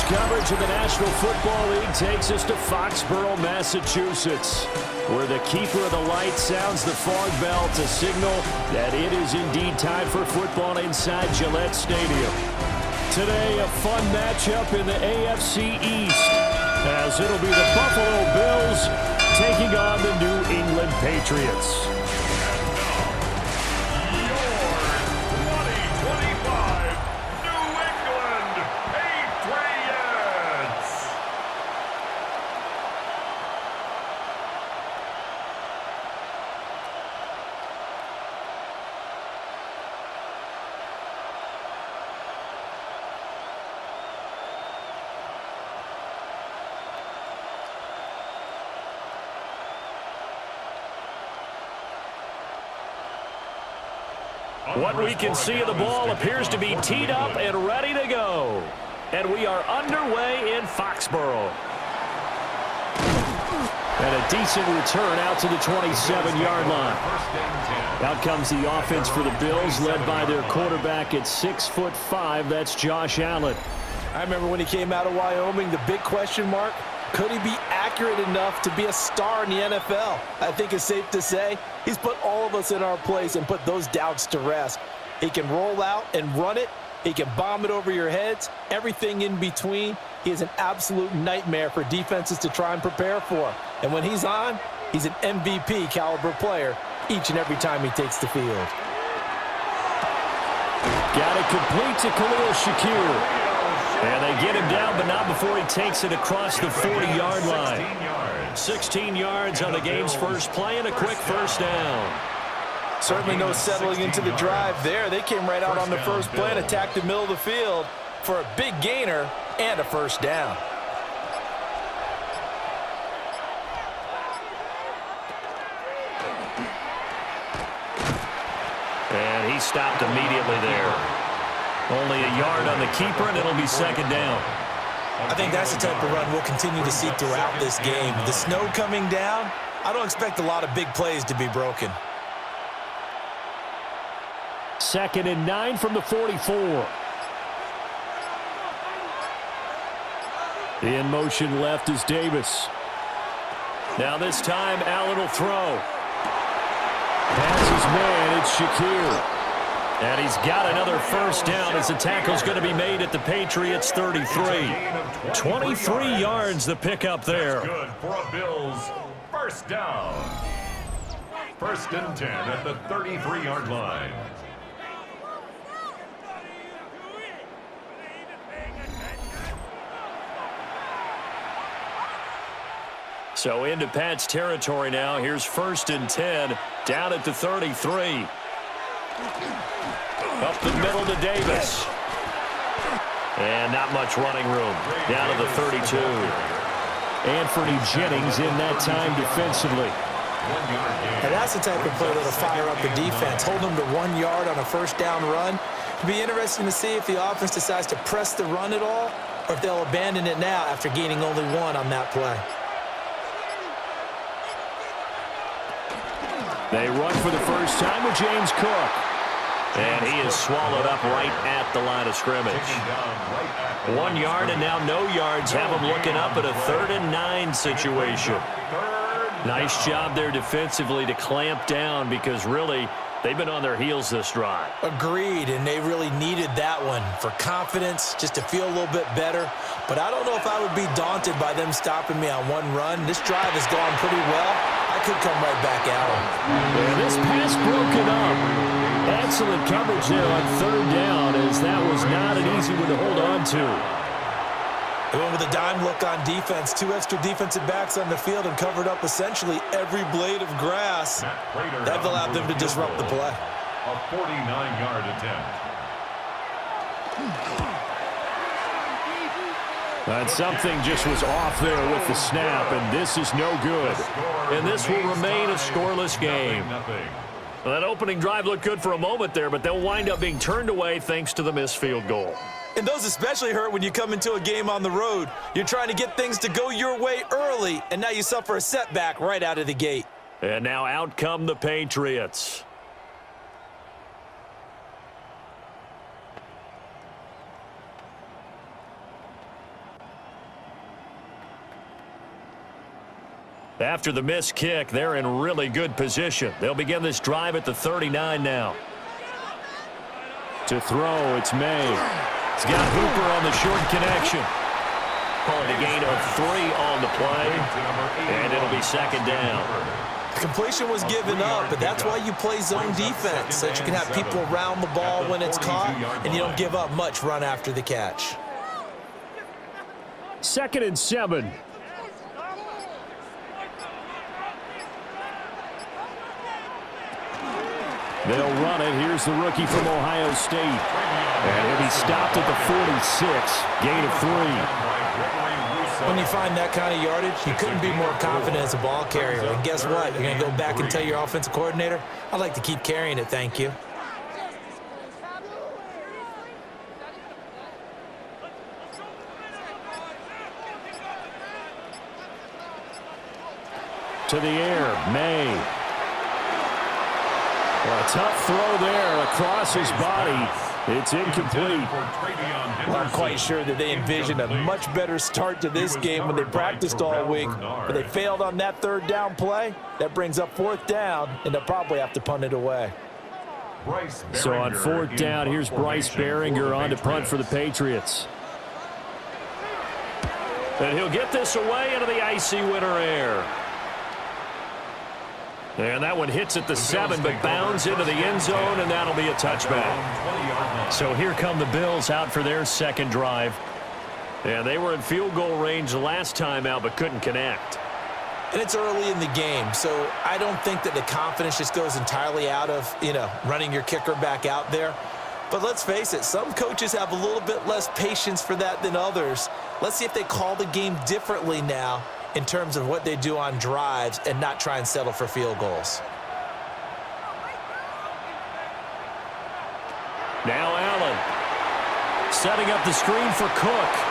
Patriots coverage of the National Football League takes us to Foxborough, Massachusetts, where the keeper of the light sounds the fog bell to signal that it is indeed time for football inside Gillette Stadium. Today, a fun matchup in the AFC East, as it'll be the Buffalo Bills taking on the New England Patriots. What we can see of the ball appears to be teed up and ready to go. And we are underway in Foxborough. And a decent return out to the 27-yard line. Out comes the offense for the Bills, led by their quarterback at 6'5". That's Josh Allen. I remember when he came out of Wyoming, the big question mark, could he be accurate enough to be a star in the NFL? I think it's safe to say he's put all of us in our place and put those doubts to rest. He can roll out and run it. He can bomb it over your heads. Everything in between. He is an absolute nightmare for defenses to try and prepare for. And when he's on, he's an MVP caliber player each and every time he takes the field. Got it complete to Khalil Shakir. And they get him down, but not before he takes it across the 40-yard line. 16 yards on the game's first play and a quick first down. Certainly no settling into the drive there. They came right out on the first play and attacked the middle of the field for a big gainer and a first down. And he stopped immediately there. Only a yard on the keeper, and it'll be second down. I think that's the type of run we'll continue to see throughout this game. The snow coming down, I don't expect a lot of big plays to be broken. 2nd and 9 from the 44. In motion left is Davis. Now this time, Allen will throw. Pass his man, it's Shakir. And he's got another first down as the tackle's going to be made at the Patriots' 33. 23 yards the pickup there. Good for a Bills first down. 1st and 10 at the 33-yard line. So into Pat's territory now. Here's 1st and 10 down at the 33. Up the middle to Davis. And not much running room. Down to the 32. Anthony Jennings in that time defensively. And that's the type of play that'll fire up the defense. Hold them to 1 yard on a first down run. It'll be interesting to see if the offense decides to press the run at all or if they'll abandon it now after gaining only 1 on that play. They run for the first time with James Cook. And he is swallowed up right at the line of scrimmage. 1 yard and now no yards have him looking up at a 3rd and 9 situation. Nice job there defensively to clamp down because really they've been on their heels this drive. Agreed, and they really needed that one for confidence, just to feel a little bit better. But I don't know if I would be daunted by them stopping me on one run. This drive has gone pretty well. I could come right back at them. And this pass broken up. Excellent coverage there on 3rd down, as that was not an easy one to hold on to. They went with a dime look on defense. 2 extra defensive backs on the field and covered up essentially every blade of grass. That allowed them to disrupt the play. A 49-yard attempt. And something just was off there with the snap, and this is no good. And this will remain a scoreless game. Well, that opening drive looked good for a moment there, but they'll wind up being turned away thanks to the missed field goal. And those especially hurt when you come into a game on the road. You're trying to get things to go your way early, and now you suffer a setback right out of the gate. And now out come the Patriots. After the missed kick, they're in really good position. They'll begin this drive at the 39 now. To throw, it's May. He's got Hooper on the short connection. Calling a gain of 3 on the play, and it'll be second down. Completion was given up, but that's why you play zone defense, so that you can have people around the ball when it's caught, and you don't give up much run after the catch. 2nd and 7. They'll run it. Here's the rookie from Ohio State. And he'll be stopped at the 46. Gain of 3. When you find that kind of yardage, you couldn't be more confident as a ball carrier. And guess what? You're going to go back and tell your offensive coordinator, I'd like to keep carrying it, thank you. To the air, May. Well, a tough throw there across his body. It's incomplete. Well, I'm quite sure that they envisioned a much better start to this game when they practiced all week, but they failed on that 3rd down play. That brings up 4th down, and they'll probably have to punt it away. So on 4th down, here's Bryce Behringer on to punt for the Patriots. And he'll get this away into the icy winter air. And that one hits at the 7, but bounds into the end zone, and that'll be a touchback. So here come the Bills out for their 2nd drive. And they were in field goal range the last time out, but couldn't connect. And it's early in the game, so I don't think that the confidence just goes entirely out of, running your kicker back out there. But let's face it, some coaches have a little bit less patience for that than others. Let's see if they call the game differently now in terms of what they do on drives and not try and settle for field goals. Now Allen setting up the screen for Cook.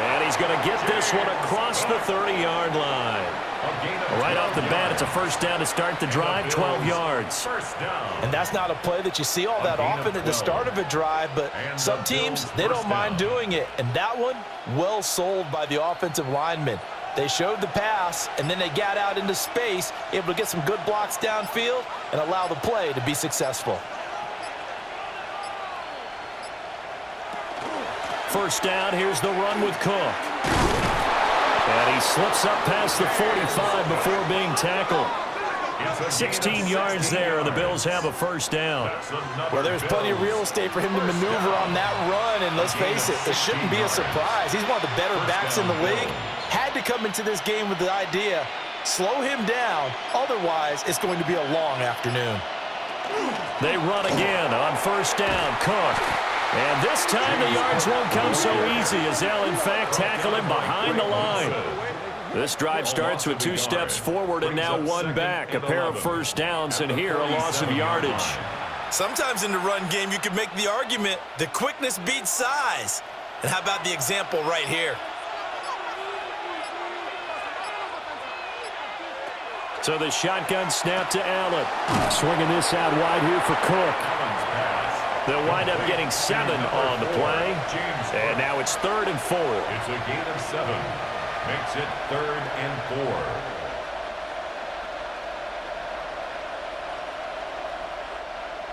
And he's going to get this one across the 30-yard line. Right off the bat, it's a 1st down to start the drive, 12 yards. And that's not a play that you see all that often at the start of a drive, but some teams, they don't mind doing it. And that one, well sold by the offensive lineman. They showed the pass, and then they got out into space, able to get some good blocks downfield and allow the play to be successful. 1st down, here's the run with Cook. And he slips up past the 45 before being tackled. 16 yards there, and the Bills have a 1st down. Well, there's plenty of real estate for him to maneuver on that run, and let's face it, it shouldn't be a surprise. He's one of the better backs in the league. Had to come into this game with the idea, slow him down, otherwise it's going to be a long afternoon. They run again on 1st down, Cook. And this time the yards won't come so easy as they'll, in fact, tackle him behind the line. This drive starts with 2 steps forward and now 1 back. A pair of 1st downs, and here a loss of yardage. Sometimes in the run game you can make the argument that quickness beats size. And how about the example right here? So the shotgun snap to Allen. Swinging this out wide here for Cook. They'll wind up getting 7 on the play. And now it's 3rd and 4. It's a gain of 7. Makes it 3rd and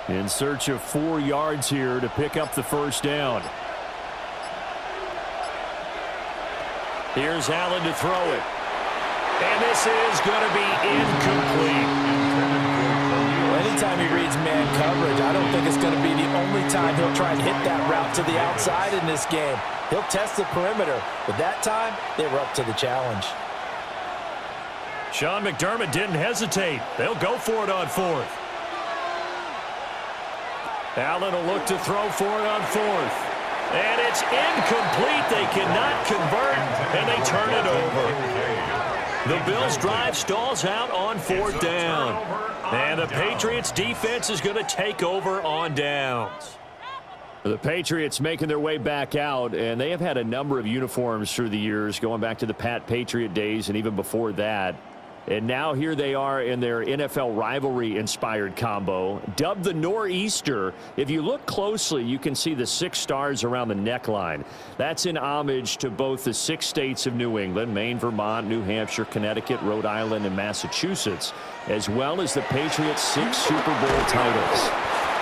4. In search of 4 yards here to pick up the 1st down. Here's Allen to throw it. And this is going to be incomplete. Anytime he reads man coverage, I don't think it's going to be the only time he'll try and hit that route to the outside in this game. He'll test the perimeter, but that time, they were up to the challenge. Sean McDermott didn't hesitate. They'll go for it on 4th. Allen will look to throw for it on 4th. And it's incomplete. They cannot convert, and they turn it over. The Bills' drive stalls out on 4th down. And the Patriots' defense is going to take over on downs. The Patriots making their way back out, and they have had a number of uniforms through the years, going back to the Pat Patriot days and even before that. And now here they are in their NFL rivalry-inspired combo, dubbed the Nor'easter. If you look closely, you can see the 6 stars around the neckline. That's in homage to both the 6 states of New England, Maine, Vermont, New Hampshire, Connecticut, Rhode Island, and Massachusetts, as well as the Patriots' 6 Super Bowl titles.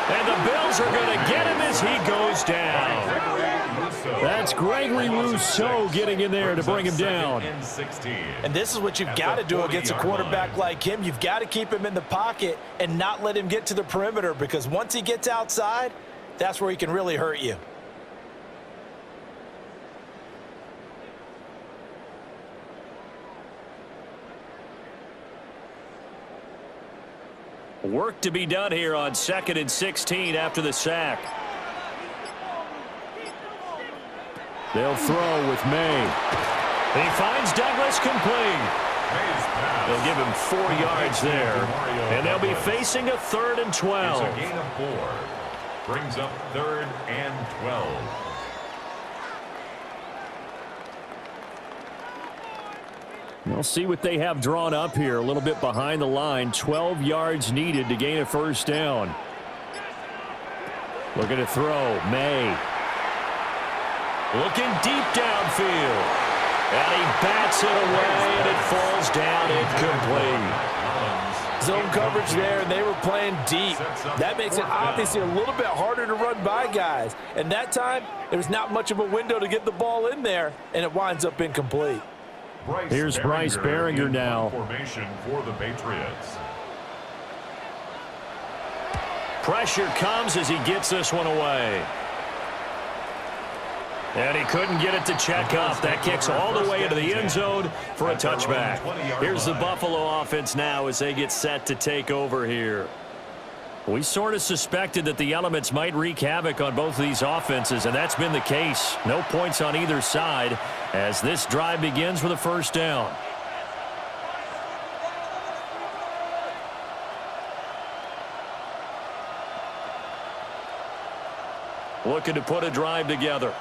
And the Bills are going to get him as he goes down. That's Gregory Rousseau getting in there to bring him down. And this is what you've got to do against a quarterback like him. You've got to keep him in the pocket and not let him get to the perimeter, because once he gets outside, that's where he can really hurt you. Work to be done here on 2nd and 16 after the sack. They'll throw with May. He finds Douglas complete. They'll give him 4 yards there. And they'll be facing a 3rd and 12. It's a gain of 4. Brings up 3rd and 12. We'll see what they have drawn up here. A little bit behind the line. 12 yards needed to gain a 1st down. Looking to throw. May. Looking deep downfield. And he bats it away, and it falls down incomplete. Zone coverage there, and they were playing deep. That makes it obviously a little bit harder to run by guys. And that time, there was not much of a window to get the ball in there, and it winds up incomplete. Here's Bryce Behringer now. Formation for the Patriots. Pressure comes as he gets this one away. And he couldn't get it to check up. That kicks all the way into the end zone for a touchback. Here's the Buffalo offense now as they get set to take over here. We sort of suspected that the elements might wreak havoc on both of these offenses, and that's been the case. No points on either side as this drive begins with a 1st down. Looking to put a drive together.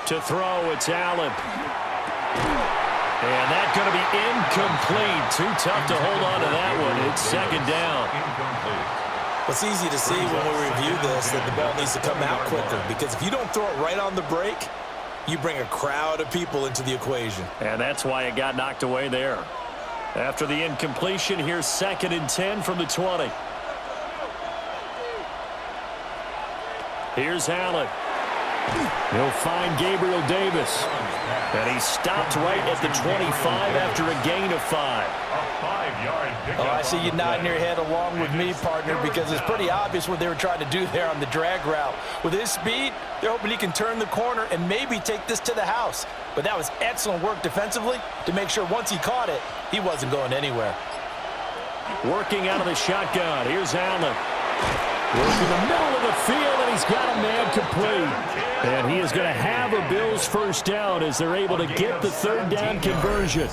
To throw, it's Allen. And that's going to be incomplete. Too tough to hold on to that one. It's 2nd down. It's easy to see when we review this that the ball needs to come out quicker, because if you don't throw it right on the break, you bring a crowd of people into the equation. And that's why it got knocked away there. After the incompletion, here's 2nd and 10 from the 20. Here's Allen. He'll find Gabriel Davis. And he stopped right at the 25 after a gain of 5. Oh, I see you nodding your head along with me, partner, because it's pretty obvious what they were trying to do there on the drag route. With his speed, they're hoping he can turn the corner and maybe take this to the house. But that was excellent work defensively to make sure once he caught it, he wasn't going anywhere. Working out of the shotgun. Here's Allen. Working the middle of the field, and he's got a man complete. And he is going to have a Bills 1st down as they're able to get the 3rd down conversion.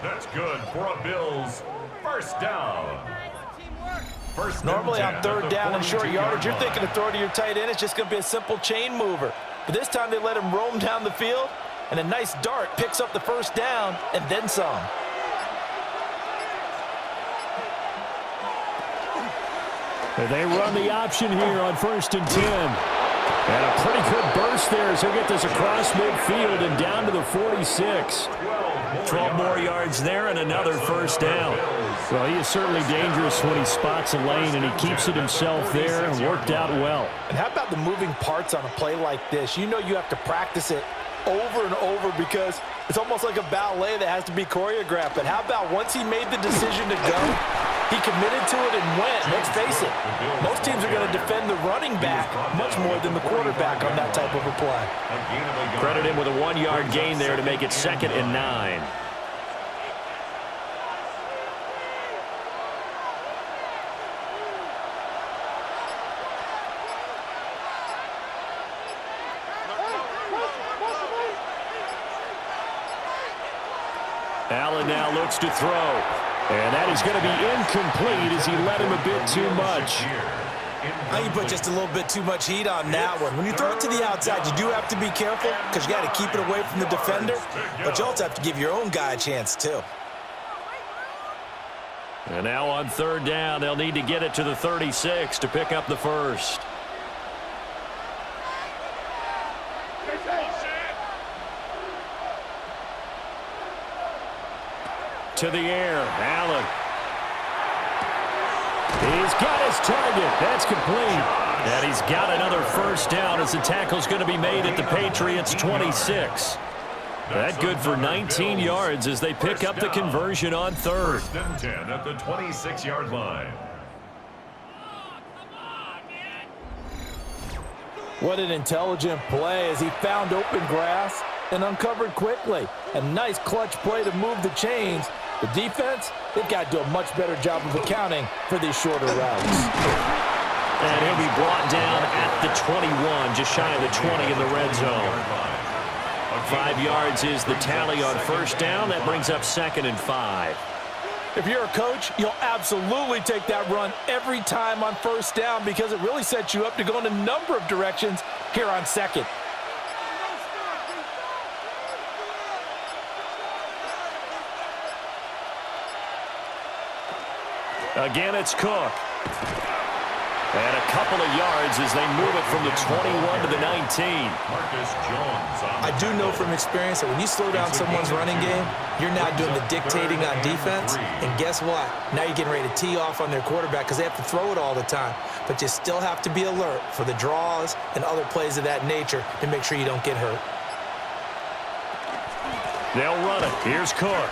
That's good for a Bills 1st down. Normally on 3rd down and short yardage, you're thinking of throwing to your tight end. It's just going to be a simple chain mover. But this time they let him roam down the field, and a nice dart picks up the 1st down and then some. They run the option here on 1st and 10. And a pretty good burst there as he'll get this across midfield and down to the 46. 12 more yards there and another 1st down. Well, he is certainly dangerous when he spots a lane, and he keeps it himself there and worked out well. And how about the moving parts on a play like this? You know you have to practice it over and over because it's almost like a ballet that has to be choreographed. But how about once he made the decision to go, he committed to it and went. Let's face it, most teams are going to defend the running back much more than the quarterback on that type of a play. Credit him with a 1-yard gain there to make it 2nd and 9. Allen now looks to throw. And that is going to be incomplete as he led him a bit too much. I think you put just a little bit too much heat on that one. When you throw it to the outside, you do have to be careful because you got to keep it away from the defender, but you also have to give your own guy a chance too. And now on third down, they'll need to get it to the 36 to pick up the first. To the air, Allen. He's got his target. That's complete. And he's got another first down as the tackle's going to be made at the Patriots' 26. That good for 19 yards as they pick up the conversion on third. First and 10 at the 26-yard line. What an intelligent play as he found open grass and uncovered quickly. A nice clutch play to move the chains. The defense, they've got to do a much better job of accounting for these shorter routes. And he'll be brought down at the 21, just shy of the 20 in the red zone. 5 yards is the tally on first down. That brings up 2nd and 5. If you're a coach, you'll absolutely take that run every time on first down because it really sets you up to go in a number of directions here on second. Again, it's Cook. And a couple of yards as they move it from the 21 to the 19. I do know from experience that when you slow down someone's running game, you're now doing the dictating on defense. And guess what? Now you're getting ready to tee off on their quarterback because they have to throw it all the time. But you still have to be alert for the draws and other plays of that nature to make sure you don't get hurt. They'll run it. Here's Cook.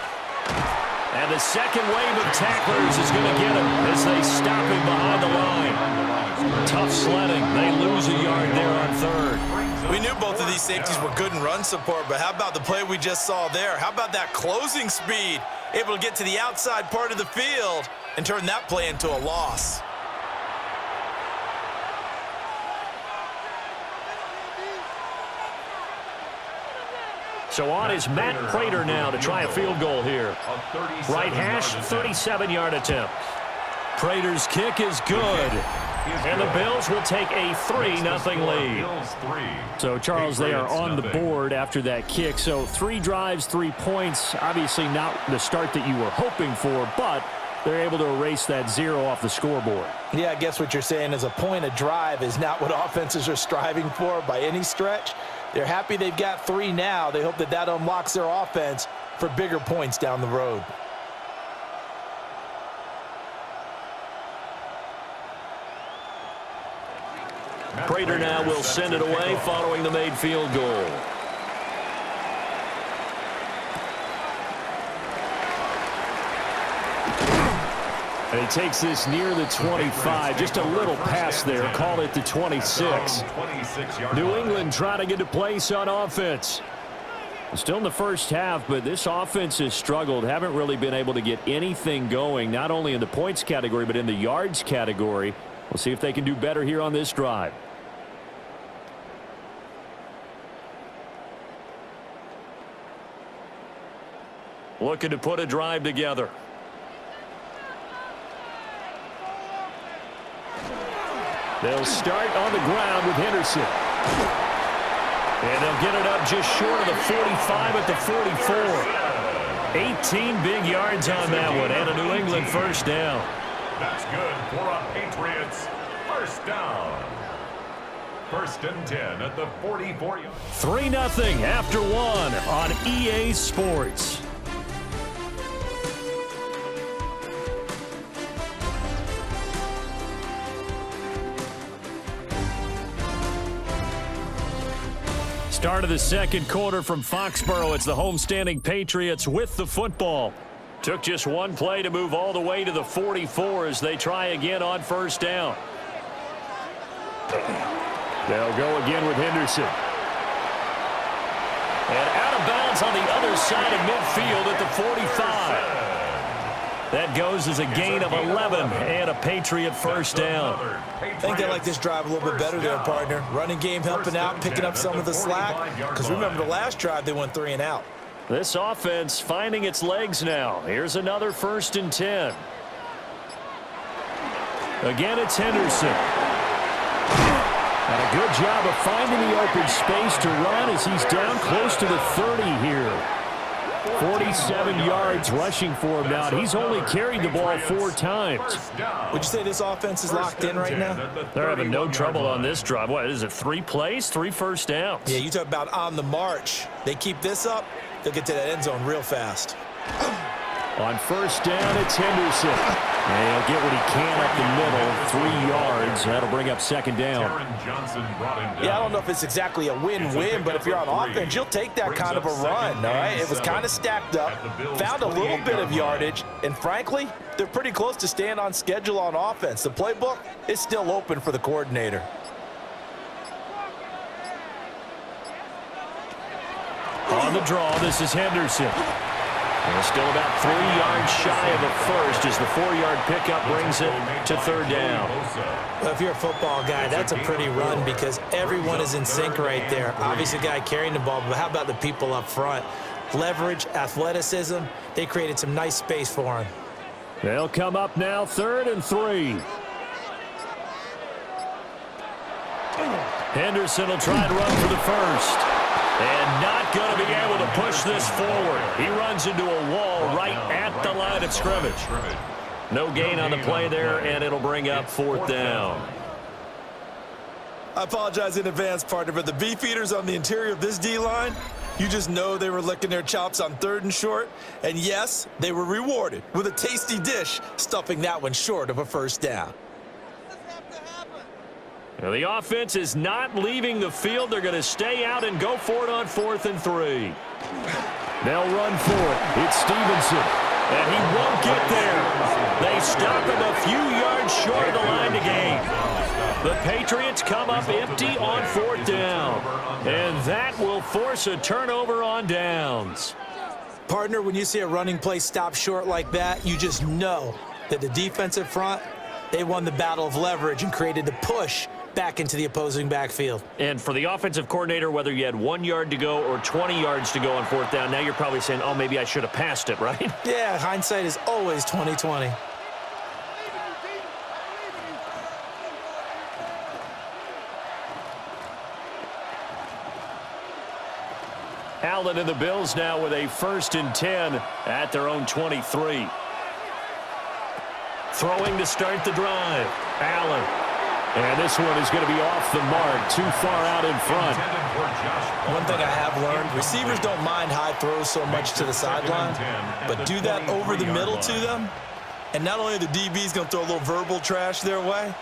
And the second wave of tacklers is going to get him as they stop him behind the line. Tough sledding. They lose a yard there on third. We knew both of these safeties were good in run support, but how about the play we just saw there? How about that closing speed? Able to get to the outside part of the field and turn that play into a loss. So on is Matt Prater now to try a field goal here. Right hash, 37-yard attempt. Prater's kick is good. And the Bills will take a 3-0 lead. So, Charles, they are on the board after that kick. So 3 drives, 3 points. Obviously not the start that you were hoping for, but they're able to erase that 0 off the scoreboard. Yeah, I guess what you're saying is a point a drive is not what offenses are striving for by any stretch. They're happy they've got 3 now. They hope that that unlocks their offense for bigger points down the road. Prater now will send it away following the made field goal. And he takes this near the 25. Just a little pass there. Call it the 26. New England trying to get a place on offense. Still in the first half, but this offense has struggled. Haven't really been able to get anything going, not only in the points category, but in the yards category. We'll see if they can do better here on this drive. Looking to put a drive together. They'll start on the ground with Henderson. And they'll get it up just short of the 45 at the 44. 18 big yards on that one, and a New England first down. That's good for a Patriots first down. First and 10 at the 44. 3-0 after 1 on EA Sports. Start of the second quarter from Foxborough. It's the homestanding Patriots with the football. Took just one play to move all the way to the 44 as they try again on first down. They'll go again with Henderson. And out of bounds on the other side of midfield at the 45. That goes as a gain of 11 and a Patriot first down. I think they like this drive a little bit better there, partner. Running game helping out, picking up some of the slack. Because remember the last drive, they went 3 and out. This offense finding its legs now. Here's another 1st and 10. Again, it's Henderson. And a good job of finding the open space to run as he's down close to the 30 here. 47 yards rushing for him now. He's only carried the ball 4 times. Would you say this offense is locked in right now? They're having no trouble on this drive. What is it, 3 plays, 3 first downs? Yeah, you talk about on the march. They keep this up, they'll get to that end zone real fast. On first down, it's Henderson. And he'll get what he can up the middle, 3 yards. That'll bring up second down. Yeah, I don't know if it's exactly a win-win, but if you're on offense, you'll take that kind of a run, all right? It was kind of stacked up, found a little bit of yardage, and frankly, they're pretty close to staying on schedule on offense. The playbook is still open for the coordinator. On the draw, this is Henderson. And still about 3 yards shy of a first as the 4-yard pickup brings it to third down. Well, if you're a football guy, that's a pretty run because everyone is in sync right there. Obviously, the guy carrying the ball, but how about the people up front? Leverage, athleticism, they created some nice space for him. They'll come up now, 3rd and 3. Henderson will try and run for the first. And not going to be able to push this forward. He runs into a wall right at the line of scrimmage. No gain on the play there, and it'll bring up 4th down. I apologize in advance, partner, but the beef eaters on the interior of this D-line, you just know they were licking their chops on 3rd and short. And yes, they were rewarded with a tasty dish, stuffing that one short of a first down. Now, the offense is not leaving the field. They're going to stay out and go for it on 4th and 3. They'll run for it. It's Stevenson. And he won't get there. They stop him a few yards short of the line to gain. The Patriots come up empty on 4th down. And that will force a turnover on downs. Partner, when you see a running play stop short like that, you just know that the defensive front, they won the battle of leverage and created the push back into the opposing backfield. And for the offensive coordinator, whether you had 1 yard to go or 20 yards to go on 4th down, now you're probably saying, oh, maybe I should have passed it, right? Yeah, hindsight is always 20/20. Allen and the Bills now with a 1st and 10 at their own 23. Throwing to start the drive. Allen. And this one is going to be off the mark, too far out in front. One thing I have learned, receivers don't mind high throws so much to the sideline, but do that over the middle to them, and not only are the DBs going to throw a little verbal trash their way,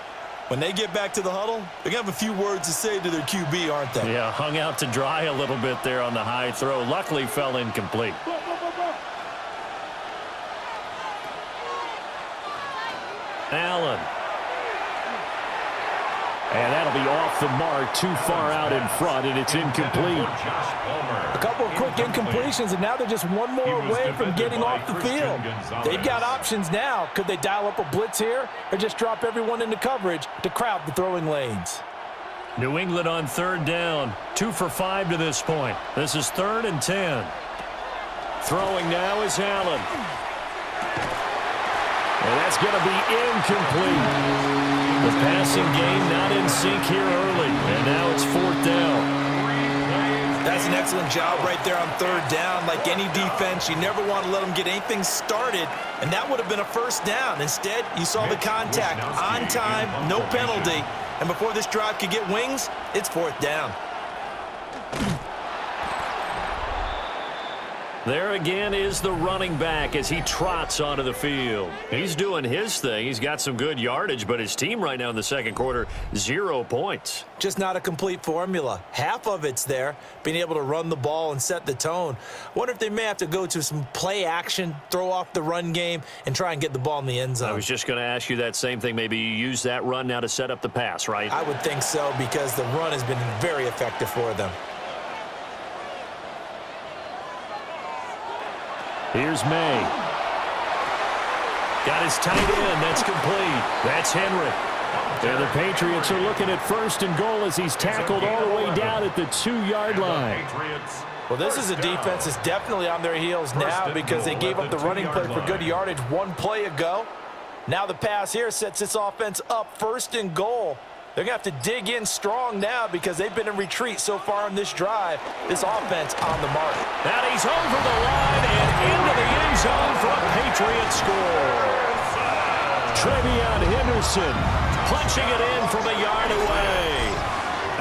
when they get back to the huddle, they're going to have a few words to say to their QB, aren't they? Yeah, hung out to dry a little bit there on the high throw. Luckily fell incomplete. Allen. And that'll be off the mark, too far out in front, and it's incomplete. A couple of quick incompletions, and now they're just one more away from getting off the field. They've got options now. Could they dial up a blitz here or just drop everyone into coverage to crowd the throwing lanes? New England on 3rd down, 2 for 5 to this point. This is 3rd and 10. Throwing now is Allen. And that's going to be incomplete. The passing game not in sync here early, and now it's 4th down. That's an excellent job right there on 3rd down. Like any defense, you never want to let them get anything started, and that would have been a first down. Instead, you saw the contact on time, no penalty, and before this drive could get wings, it's 4th down. There again is the running back as he trots onto the field. He's doing his thing. He's got some good yardage, but his team right now in the second quarter, 0 points. Just not a complete formula. Half of it's there, being able to run the ball and set the tone. Wonder if they may have to go to some play action, throw off the run game, and try and get the ball in the end zone. I was just going to ask you that same thing. Maybe you use that run now to set up the pass, right? I would think so because the run has been very effective for them. Here's May. Got his tight end. That's complete. That's Henry. And the Patriots are looking at 1st and goal as he's tackled all the way down at the 2-yard line. Well, this is a defense that's definitely on their heels now because they gave up the running play for good yardage 1 play ago. Now the pass here sets this offense up 1st and goal. They're going to have to dig in strong now because they've been in retreat so far in this drive. This offense on the mark. And he's over the line and into the end zone for a Patriots score. Trevion Henderson punching it in from a yard away.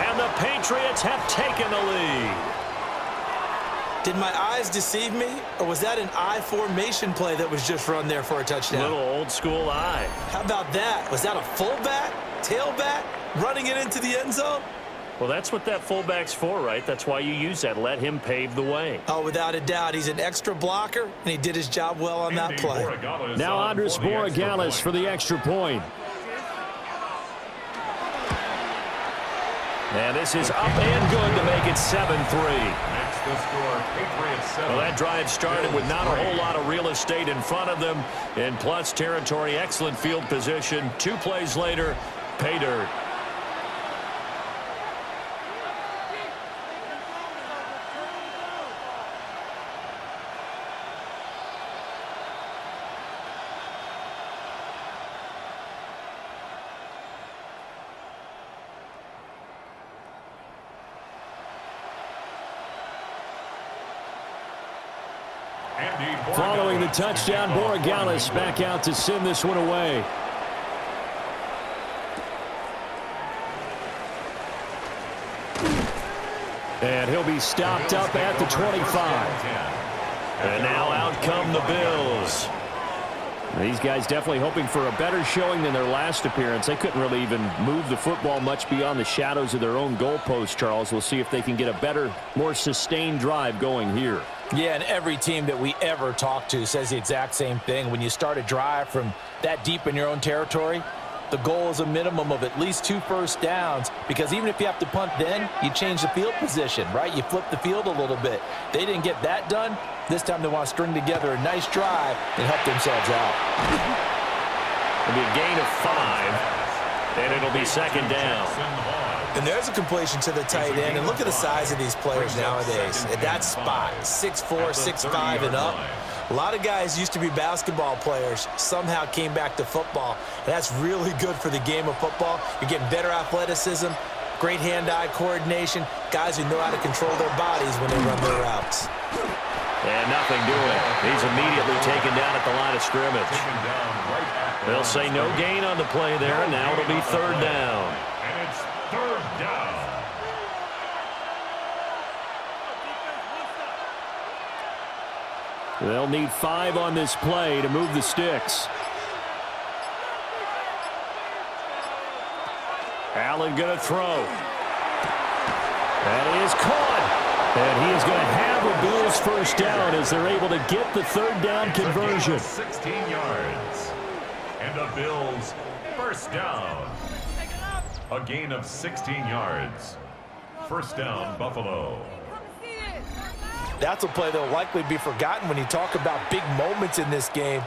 And the Patriots have taken the lead. Did my eyes deceive me, or was that an I formation play that was just run there for a touchdown? Little old school eye. How about that? Was that a fullback, tailback, running it into the end zone? Well, that's what that fullback's for, right? That's why you use that. Let him pave the way. Oh, without a doubt. He's an extra blocker, and he did his job well on that play. Now Andres Borregales for the extra point. And this is up and good to make it 7-3. Well, that drive started with not a whole lot of real estate in front of them. In plus territory, excellent field position. 2 plays later, pay dirt. Following the touchdown, Borregales back out to send this one away. And he'll be stopped up at the 25. And now out come the Bills. These guys definitely hoping for a better showing than their last appearance. They couldn't really even move the football much beyond the shadows of their own goalpost, Charles. We'll see if they can get a better, more sustained drive going here. Yeah, and every team that we ever talk to says the exact same thing. When you start a drive from that deep in your own territory, the goal is a minimum of at least 2 first downs, because even if you have to punt then, you change the field position, right? You flip the field a little bit. They didn't get that done. This time they want to string together a nice drive and help themselves out. It'll be a gain of 5, and it'll be second down. And there's a completion to the tight end. And look at the size of these players nowadays. At that spot, 6'4", 6'5", and up. A lot of guys used to be basketball players, somehow came back to football. And that's really good for the game of football. You're getting better athleticism, great hand-eye coordination, guys who know how to control their bodies when they run their routes. And nothing doing. He's immediately taken down at the line of scrimmage. They'll say no gain on the play there, and now it'll be third down. And it's third down. They'll need 5 on this play to move the sticks. Allen going to throw. And he is caught. And he is going to have a Bills first down as they're able to get the third down conversion. 16 yards. And the Bills first down. A gain of 16 yards. First down, Buffalo. That's a play that will likely be forgotten when you talk about big moments in this game.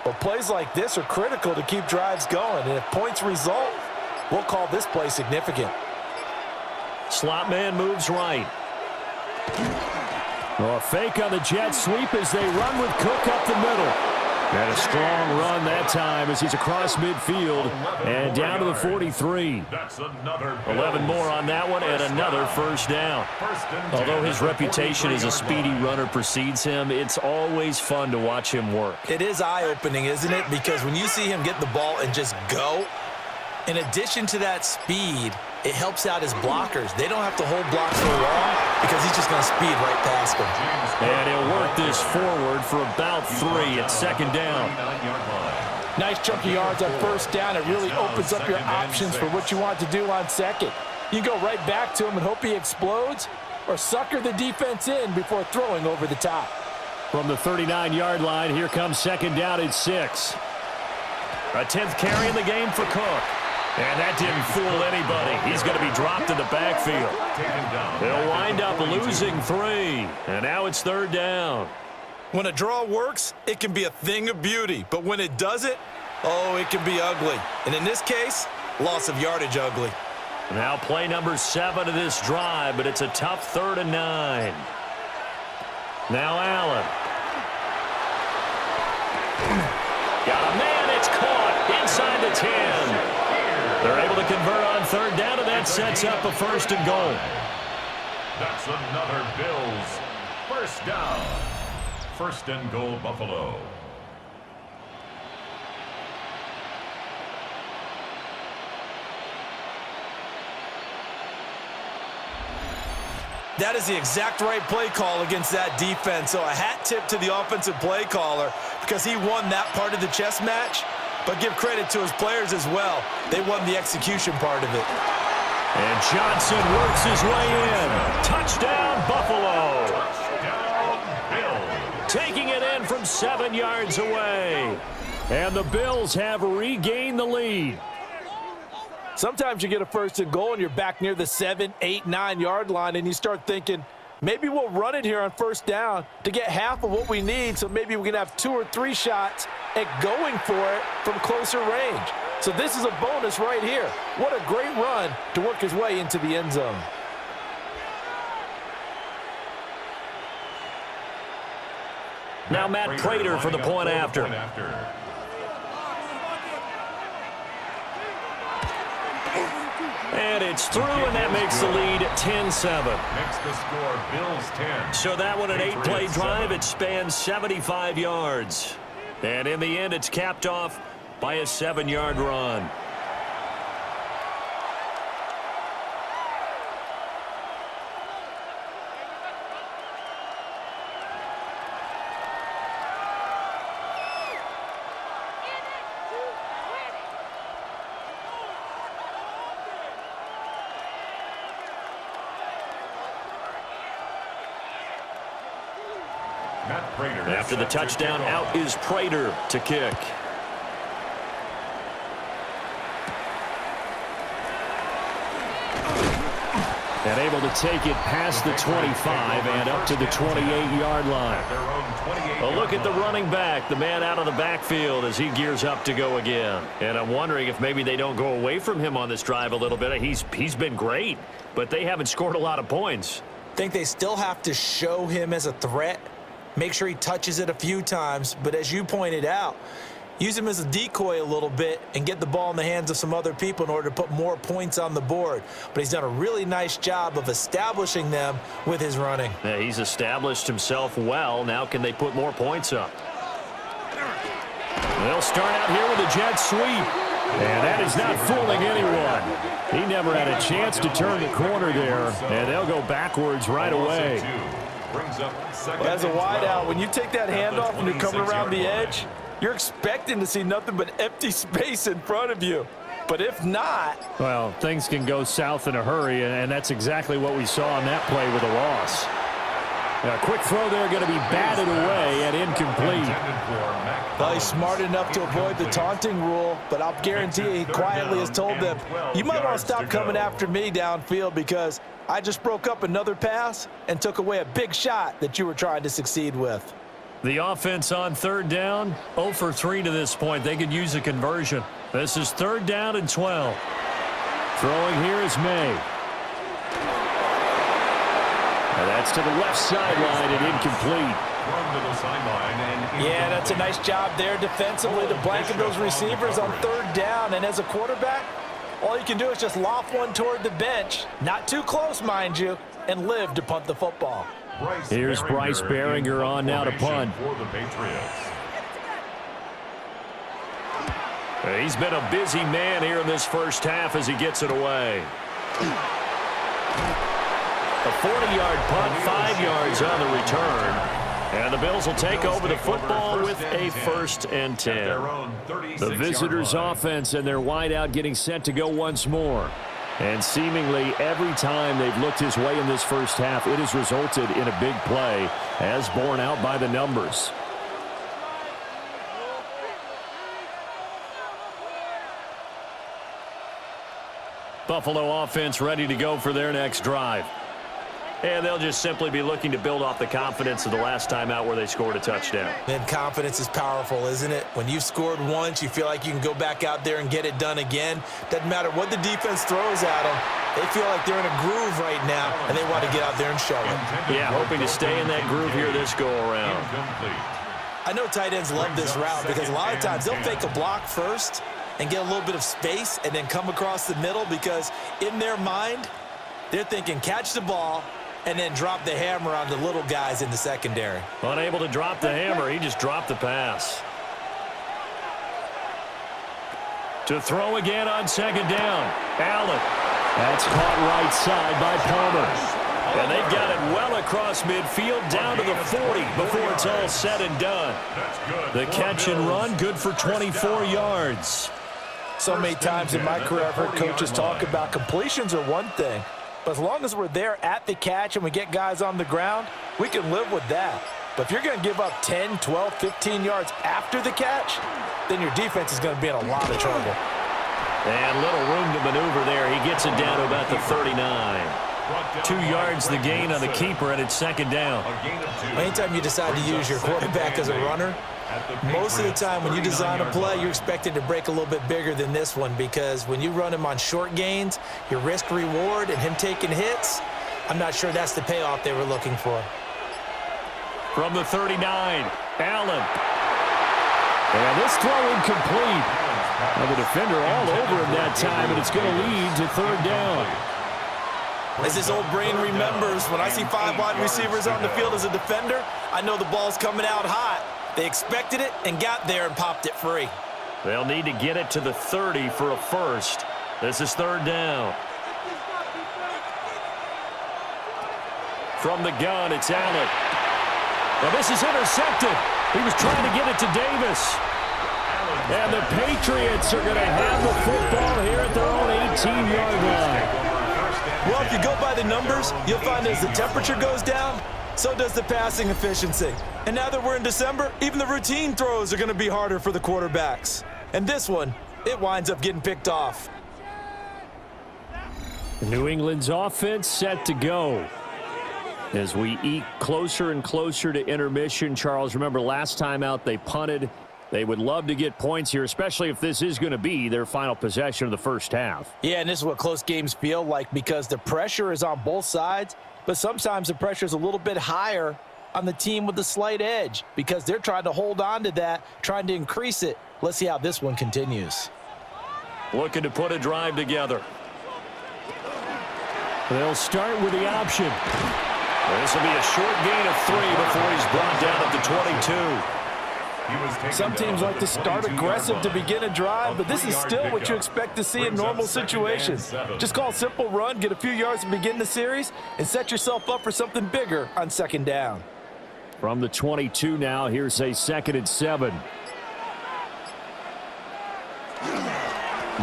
But plays like this are critical to keep drives going. And if points result, we'll call this play significant. Slot man moves right. Oh, a fake on the jet sweep as they run with Cook up the middle. And a strong run that time as he's across midfield and down to the 43. That's another 11 more on that one and another first down. Although his reputation as a speedy runner precedes him, it's always fun to watch him work. It is eye-opening, isn't it? Because when you see him get the ball and just go, in addition to that speed, it helps out his blockers. They don't have to hold blocks for long because he's just going to speed right past them. And he'll work this forward for about 3 at second down. Nice chunk of yards on first down. It really opens up your options for what you want to do on second. You go right back to him and hope he explodes, or sucker the defense in before throwing over the top. From the 39-yard line, here comes second down at 6. A 10th carry in the game for Cook. And that didn't fool anybody. He's going to be dropped in the backfield. They'll wind up losing 3. And now it's third down. When a draw works, it can be a thing of beauty. But when it doesn't, oh, it can be ugly. And in this case, loss of yardage ugly. Now play number 7 of this drive, but it's a tough 3rd and 9. Now Allen. Got a man, it's caught inside the 10. They're able to convert on third down, and that sets up a first and goal. That's another Bills first down. First and goal, Buffalo. That is the exact right play call against that defense. So a hat tip to the offensive play caller because he won that part of the chess match. But give credit to his players as well. They won the execution part of it. And Johnson works his way in. Touchdown, Buffalo. Touchdown, Bills. Taking it in from 7 yards away. And the Bills have regained the lead. Sometimes you get a first and goal and you're back near the 7, 8, 9 yard line and you start thinking, maybe we'll run it here on first down to get half of what we need, so maybe we can have 2 or 3 shots at going for it from closer range. So this is a bonus right here. What a great run to work his way into the end zone. Now Matt Prater for the point after. And it's through, and that makes the lead 10-7. Makes the score Bills 10. So that one, an 8-play drive. It spans 75 yards. And in the end, it's capped off by a 7-yard run. After the touchdown, out is Prater to kick. And able to take it past the 25 and up to the 28-yard line. A look at the running back, the man out of the backfield as he gears up to go again. And I'm wondering if maybe they don't go away from him on this drive a little bit. He's been great, but they haven't scored a lot of points. I think they still have to show him as a threat. Make sure he touches it a few times, but as you pointed out, use him as a decoy a little bit and get the ball in the hands of some other people in order to put more points on the board. But he's done a really nice job of establishing them with his running. Yeah, he's established himself well. Now can they put more points up? They'll start out here with a jet sweep. And that is not fooling anyone. He never had a chance to turn the corner there, and they'll go backwards right away. As a wideout, when you take that handoff and you're coming around the edge, you're expecting to see nothing but empty space in front of you. But if not... well, things can go south in a hurry, and that's exactly what we saw on that play with a loss. A quick throw there going to be batted away and incomplete. Well, he's smart enough to avoid the taunting rule, but I'll guarantee you he quietly has told them, you might want to stop coming after me downfield because I just broke up another pass and took away a big shot that you were trying to succeed with. The offense on third down, 0 for 3 to this point. They could use a conversion. This is third down and 12. Throwing here is May. And that's to the left sideline and incomplete. Yeah, that's a nice job there defensively to blanket those receivers on third down. And as a quarterback, all you can do is just loft one toward the bench, not too close, mind you, and live to punt the football. Here's Bryce Behringer on now to punt. For the Patriots. He's been a busy man here in this first half as he gets it away. A 40-yard punt, 5 yards on the return. And the Bills will take over the football with a 1st and 10. The visitors' offense and their wideout getting set to go once more. And seemingly every time they've looked his way in this first half, it has resulted in a big play, as borne out by the numbers. Buffalo offense ready to go for their next drive. And they'll just simply be looking to build off the confidence of the last time out where they scored a touchdown. And confidence is powerful, isn't it? When you've scored once, you feel like you can go back out there and get it done again. Doesn't matter what the defense throws at them. They feel like they're in a groove right now, and they want to get out there and show it. Yeah, hoping to stay in that groove here this go-around. I know tight ends love this route because a lot of times they'll fake a block first, and get a little bit of space and then come across the middle, because in their mind, they're thinking catch the ball and then drop the hammer on the little guys in the secondary. Unable to drop the hammer, he just dropped the pass. To throw again on second down. Allen. That's caught right side by Palmer. And they've got it well across midfield down to the 40 before it's all said and done. The catch and run, good for 24 yards. So many times in my career, I've heard coaches talk about completions are one thing, but as long as we're there at the catch and we get guys on the ground, we can live with that. But if you're going to give up 10, 12, 15 yards after the catch, then your defense is going to be in a lot of trouble. And little room to maneuver there. He gets it down to about the 39. 2 yards the gain on the keeper, and it's second down. Anytime you decide to use your quarterback as a runner, most of the time when you design a play, you're expected to break a little bit bigger than this one, because when you run him on short gains, your risk-reward and him taking hits, I'm not sure that's the payoff they were looking for. From the 39, Allen. And this throw incomplete. Now the defender all over him that time, and it's going to lead to third down. As his old brain remembers, when I see 5 wide receivers on the field as a defender, I know the ball's coming out hot. They expected it and got there and popped it free. They'll need to get it to the 30 for a first. This is third down. From the gun, it's Allen. Now this is intercepted. He was trying to get it to Davis. And the Patriots are going to have the football here at their own 18-yard line. Well, if you go by the numbers, you'll find as the temperature goes down, so does the passing efficiency. And now that we're in December, even the routine throws are going to be harder for the quarterbacks. And this one, it winds up getting picked off. New England's offense set to go. As we eke closer and closer to intermission, Charles, remember last time out they punted. They would love to get points here, especially if this is going to be their final possession of the first half. Yeah, and this is what close games feel like, because the pressure is on both sides, but sometimes the pressure is a little bit higher on the team with the slight edge, because they're trying to hold on to that, trying to increase it. Let's see how this one continues. Looking to put a drive together. They'll start with the option. This will be a short gain of 3 before he's brought down at the 22. Some teams like to start aggressive to begin a drive, but this is still what you expect to see in normal situations. Just call a simple run, get a few yards to begin the series, and set yourself up for something bigger on second down. From the 22 now, here's a 2nd and 7.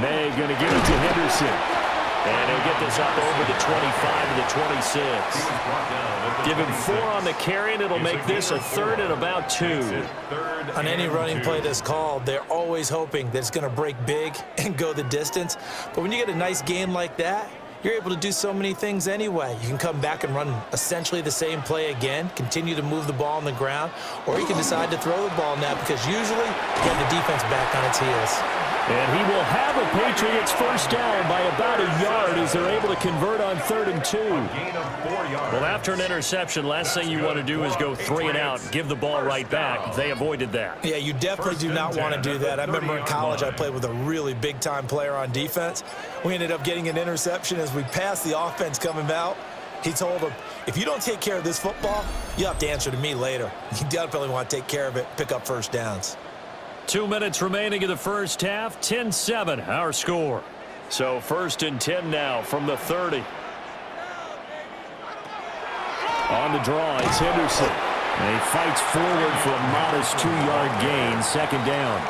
May going to give it to Henderson. And he'll get this up over the 25 and the 26. Give him 4 on the carry, and it'll make this a 3rd and about 2. On any running play that's called, they're always hoping that it's going to break big and go the distance. But when you get a nice gain like that, you're able to do so many things anyway. You can come back and run essentially the same play again, continue to move the ball on the ground, or you can decide to throw the ball now, because usually you have the defense back on its heels. And he will have a Patriots first down by about a yard as they're able to convert on 3rd and 2. Well, after an interception, last thing you want to do is go 3 and out, give the ball right back. They avoided that. Yeah, you definitely do not want to do that. I remember in college I played with a really big-time player on defense. We ended up getting an interception as we passed the offense coming out. He told him, if you don't take care of this football, you have to answer to me later. You definitely want to take care of it, pick up first downs. 2 minutes remaining in the first half. 10-7, our score. So 1st and 10 now from the 30. On the draw, it's Henderson. And he fights forward for a modest 2-yard gain, 2nd down.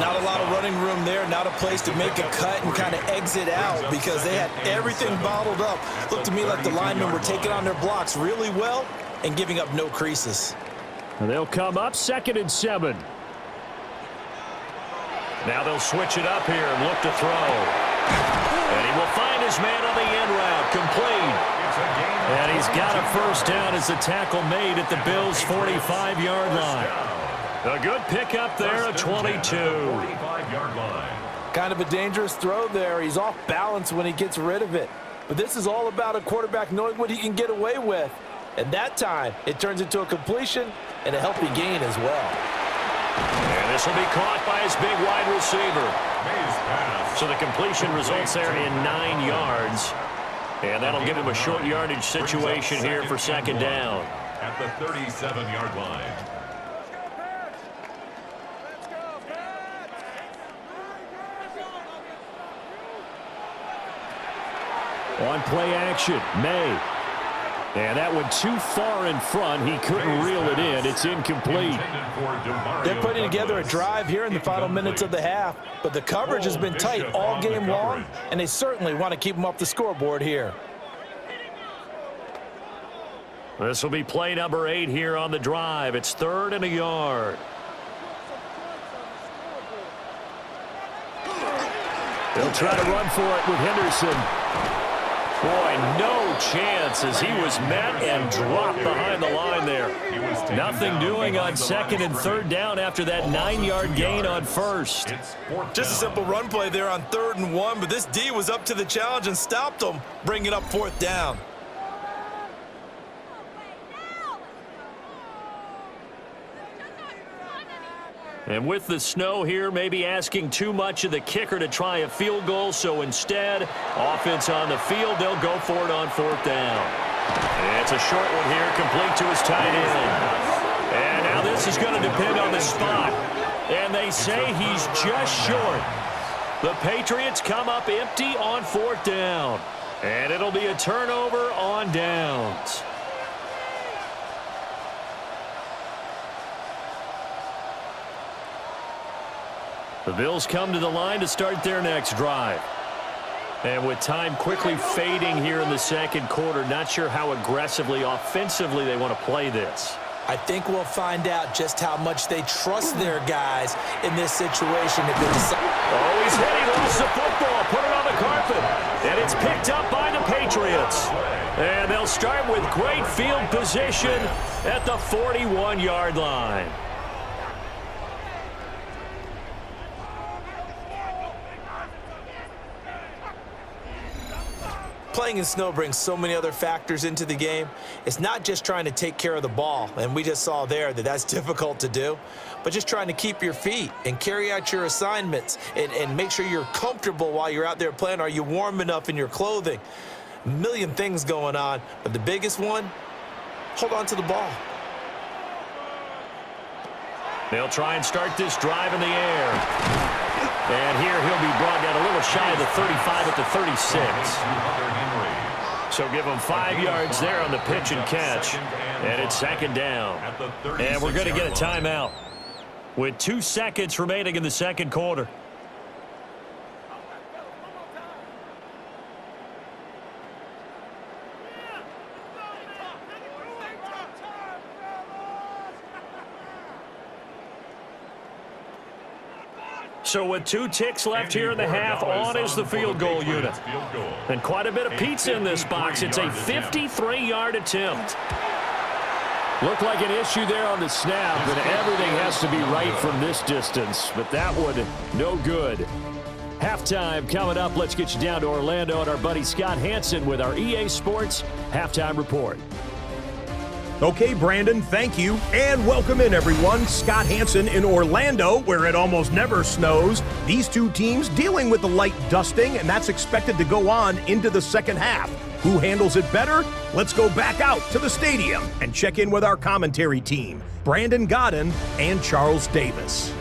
Not a lot of running room there, not a place to make a cut and kind of exit out, because they had everything bottled up. Looked to me like the linemen were taking on their blocks really well and giving up no creases. And they'll come up 2nd and 7. Now they'll switch it up here and look to throw. And he will find his man on the end route, complete. And he's got a first down as the tackle made at the Bills' 45-yard line. A good pickup there at 22. Kind of a dangerous throw there. He's off balance when he gets rid of it. But this is all about a quarterback knowing what he can get away with. And that time, it turns into a completion and a healthy gain as well. And This will be caught by his big wide receiver. So the completion results there in 9 yards. And that'll give him a short yardage situation here for second down. At the 37-yard line. On play action, May. And that one too far in front. He couldn't reel it in. It's incomplete. They're putting together a drive here in the final minutes of the half, but the coverage has been tight all game long, and they certainly want to keep them off the scoreboard here. This will be play number 8 here on the drive. It's 3rd and a yard. They'll try to run for it with Henderson. Boy, no chance as he was met and dropped behind the line there. Nothing doing on 2nd and 3rd down after that 9-yard gain on 1st. Just a simple run play there on 3rd and 1, but this D was up to the challenge and stopped them, bringing up 4th down. And with the snow here, maybe asking too much of the kicker to try a field goal. So instead, offense on the field, they'll go for it on 4th down. And it's a short one here, complete to his tight end. And now this is going to depend on the spot. And they say he's just short. The Patriots come up empty on 4th down. And it'll be a turnover on downs. The Bills come to the line to start their next drive. And with time quickly fading here in the second quarter, not sure how aggressively, offensively they want to play this. I think we'll find out just how much they trust their guys in this situation. If they decide. Oh, he's hit. He lost the football. Put it on the carpet. And it's picked up by the Patriots. And they'll start with great field position at the 41-yard line. Playing in snow brings so many other factors into the game. It's not just trying to take care of the ball, and we just saw there that that's difficult to do, but just trying to keep your feet and carry out your assignments and make sure you're comfortable while you're out there playing. Are you warm enough in your clothing? A million things going on, but the biggest one, hold on to the ball. They'll try and start this drive in the air. And here he'll be brought down a little shy of the 35 at the 36. So give him 5 yards there on the pitch and catch. And it's second down. And we're going to get a timeout with 2 seconds remaining in the second quarter. So with 2 ticks left here in the half, on is the field goal unit. And quite a bit of pizza in this box. It's a 53-yard attempt. Looked like an issue there on the snap, and everything has to be right from this distance. But that one, no good. Halftime coming up. Let's get you down to Orlando and our buddy Scott Hansen with our EA Sports Halftime Report. Okay, Brandon, thank you, and welcome in, everyone. Scott Hansen in Orlando, where it almost never snows. These two teams dealing with the light dusting, and that's expected to go on into the second half. Who handles it better? Let's go back out to the stadium and check in with our commentary team, Brandon Godden and Charles Davis.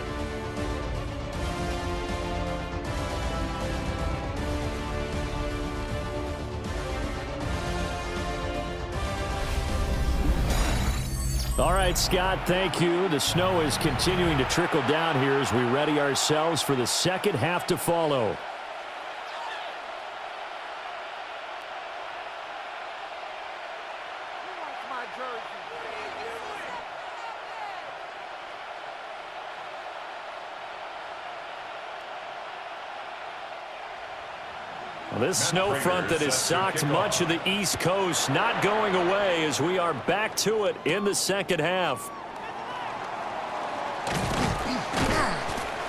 All right, Scott, thank you. The snow is continuing to trickle down here as we ready ourselves for the second half to follow. This snow front that has socked much of the East Coast not going away as we are back to it in the second half.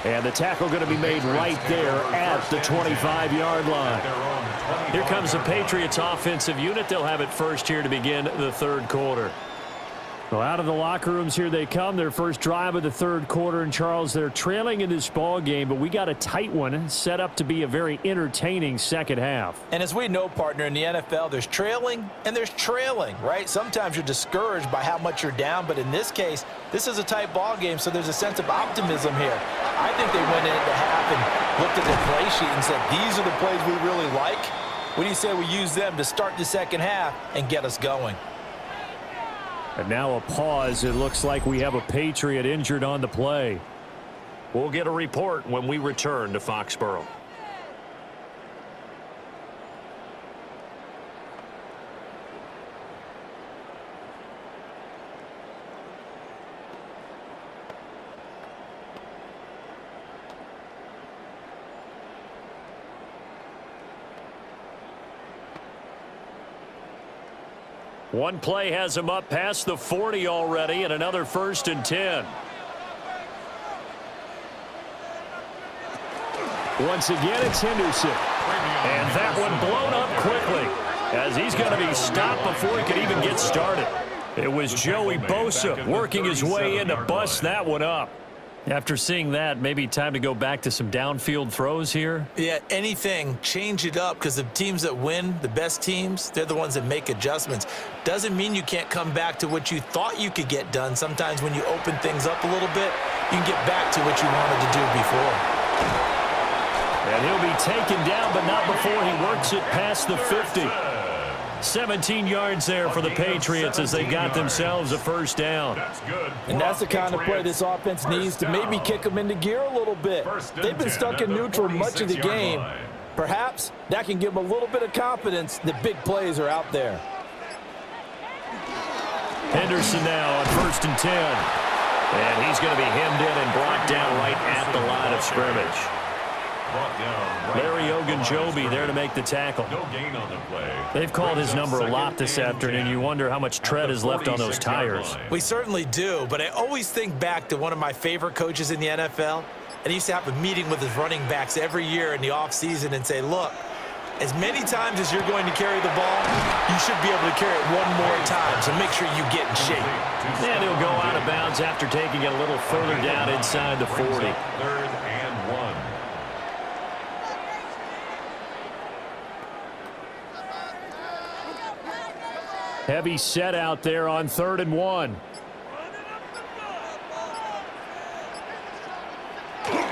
And the tackle going to be made right there at the 25-yard line. Here comes the Patriots offensive unit. They'll have it first here to begin the third quarter. Well, out of the locker rooms here they come. Their first drive of the third quarter. And, Charles, they're trailing in this ball game, but we got a tight one set up to be a very entertaining second half. And as we know, partner, in the NFL, there's trailing and there's trailing, right? Sometimes you're discouraged by how much you're down, but in this case, this is a tight ball game, so there's a sense of optimism here. I think they went into half and looked at their play sheet and said, these are the plays we really like. What do you say we use them to start the second half and get us going? And now a pause. It looks like we have a Patriot injured on the play. We'll get a report when we return to Foxborough. One play has him up past the 40 already, and another 1st and 10. Once again, it's Henderson. And that one blown up quickly, as he's going to be stopped before he could even get started. It was Joey Bosa working his way in to bust that one up. After seeing that, maybe time to go back to some downfield throws here. Yeah, anything, change it up, because the teams that win, the best teams, they're the ones that make adjustments. Doesn't mean you can't come back to what you thought you could get done. Sometimes when you open things up a little bit, you can get back to what you wanted to do before. And he'll be taken down, but not before he works it past the 50. 17 yards there for the Patriots as they got themselves a first down. And that's the kind of play this offense needs to maybe kick them into gear a little bit. They've been stuck in neutral much of the game. Perhaps that can give them a little bit of confidence that big plays are out there. Henderson now on 1st and 10. And he's going to be hemmed in and brought down right at the line of scrimmage. Larry Ogunjobi there to make the tackle. No gain on the play. They've called his number a lot this afternoon. You wonder how much tread is left on those tires. We certainly do, but I always think back to one of my favorite coaches in the NFL. And he used to have a meeting with his running backs every year in the offseason and say, look, as many times as you're going to carry the ball, you should be able to carry it one more time, so make sure you get in shape. And he'll go out of bounds after taking it a little further down inside the 40. 3rd and 1. Heavy set out there on 3rd and 1.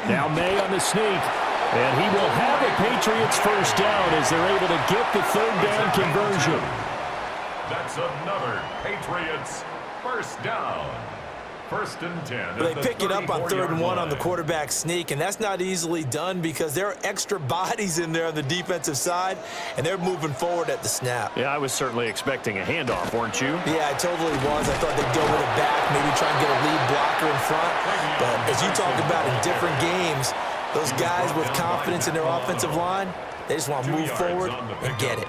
Now May on the sneak. And he will have a Patriots first down as they're able to get the 3rd down conversion. That's another Patriots first down. 1st and 10. They pick it up on 3rd and 1 on the quarterback sneak, and that's not easily done because there are extra bodies in there on the defensive side, and they're moving forward at the snap. Yeah, I was certainly expecting a handoff, weren't you? Yeah, I totally was. I thought they'd go with it back, maybe try and get a lead blocker in front. But as you talk about in different games, those guys with confidence in their offensive line, they just want to move forward and get it.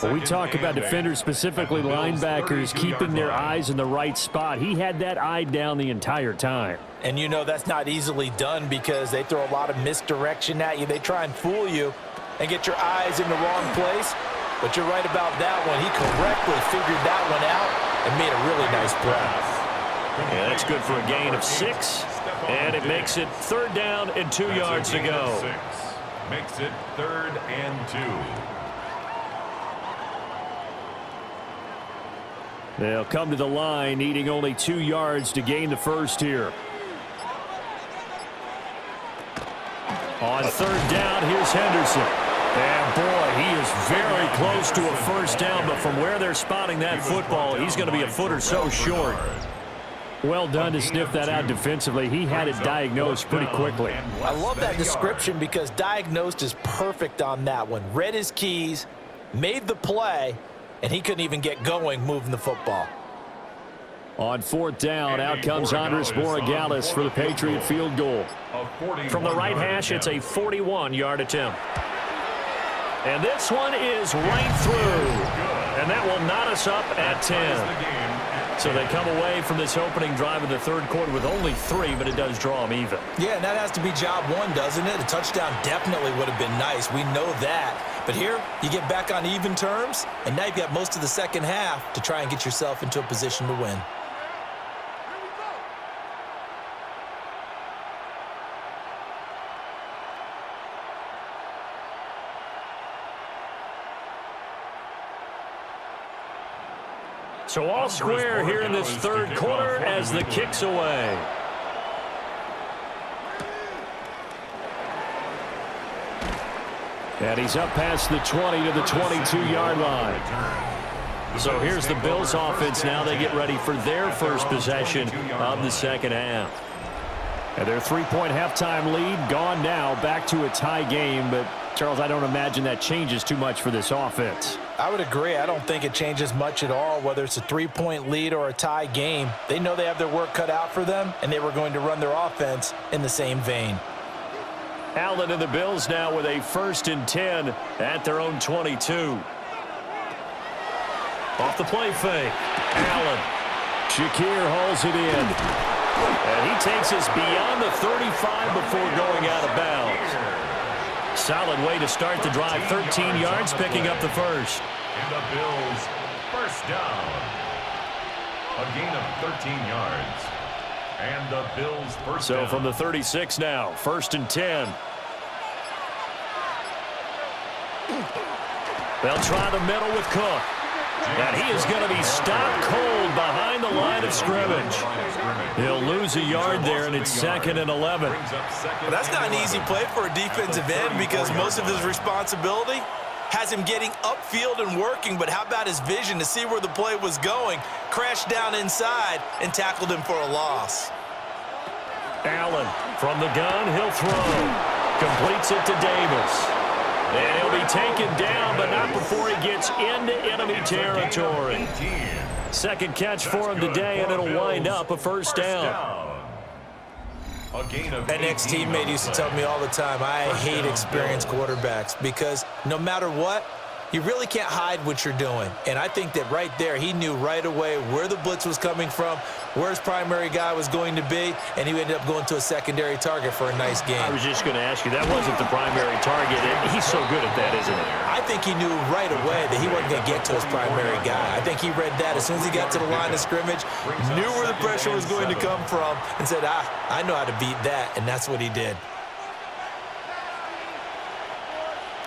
Well, we talk about defenders, specifically linebackers, keeping their eyes in the right spot. He had that eye down the entire time. And you know that's not easily done because they throw a lot of misdirection at you. They try and fool you and get your eyes in the wrong place. But you're right about that one. He correctly figured that one out and made a really nice play. Yeah, that's good for a gain of 6. And it makes it 3rd down and 2 yards to go. Makes it 3rd and 2. They'll come to the line, needing only 2 yards to gain the first here. On 3rd down, here's Henderson. And, boy, he is very close to a first down, but from where they're spotting that football, he's going to be a foot or so short. Well done to sniff that out defensively. He had it diagnosed pretty quickly. I love that description because diagnosed is perfect on that one. Read his keys, made the play, and he couldn't even get going moving the football. On 4th down, out comes Andres Borregales for the Patriot field goal. From the right hash, it's a 41-yard attempt. And this one is right through. And that will knot us up at 10. So they come away from this opening drive of the third quarter with only 3, but it does draw them even. Yeah, and that has to be job one, doesn't it? A touchdown definitely would have been nice. We know that. But here, you get back on even terms, and now you've got most of the second half to try and get yourself into a position to win. So all square here in this third quarter as the kick's away. And he's up past the 20 to the 22-yard line. So here's the Bills offense now. They get ready for their first possession of the second half. And their three-point halftime lead gone now, back to a tie game. But, Charles, I don't imagine that changes too much for this offense. I would agree. I don't think it changes much at all, whether it's a three-point lead or a tie game. They know they have their work cut out for them, and they were going to run their offense in the same vein. Allen and the Bills now with a 1st and 10 at their own 22. Off the play fake. Allen. Shakir hauls it in. And he takes us beyond the 35 before going out of bounds. Solid way to start the drive. 13 yards, picking up the first. And the Bills first down. A gain of 13 yards. And the Bills first down. So from the 36 now, 1st and 10. They'll try the middle with Cook. And he is going to be stopped cold behind the line of scrimmage. He'll lose a yard there, and it's 2nd and 11. Well, that's not an easy play for a defensive end because most of his responsibility has him getting upfield and working, but how about his vision to see where the play was going, crashed down inside, and tackled him for a loss. Allen from the gun, he'll throw. Completes it to Davis. And he'll be taken down, but not before he gets into enemy territory. Second catch for him today, and it'll wind up a first down. An ex-teammate used to tell me all the time, I hate experienced quarterbacks because no matter what, you really can't hide what you're doing. And I think that right there, he knew right away where the blitz was coming from, where his primary guy was going to be, and he ended up going to a secondary target for a nice game. I was just going to ask you, that wasn't the primary target. He's so good at that, isn't he? I think he knew right away that he wasn't going to get to his primary guy. I think he read that as soon as he got to the line of scrimmage, knew where the pressure was going to come from, and said, I know how to beat that, and that's what he did.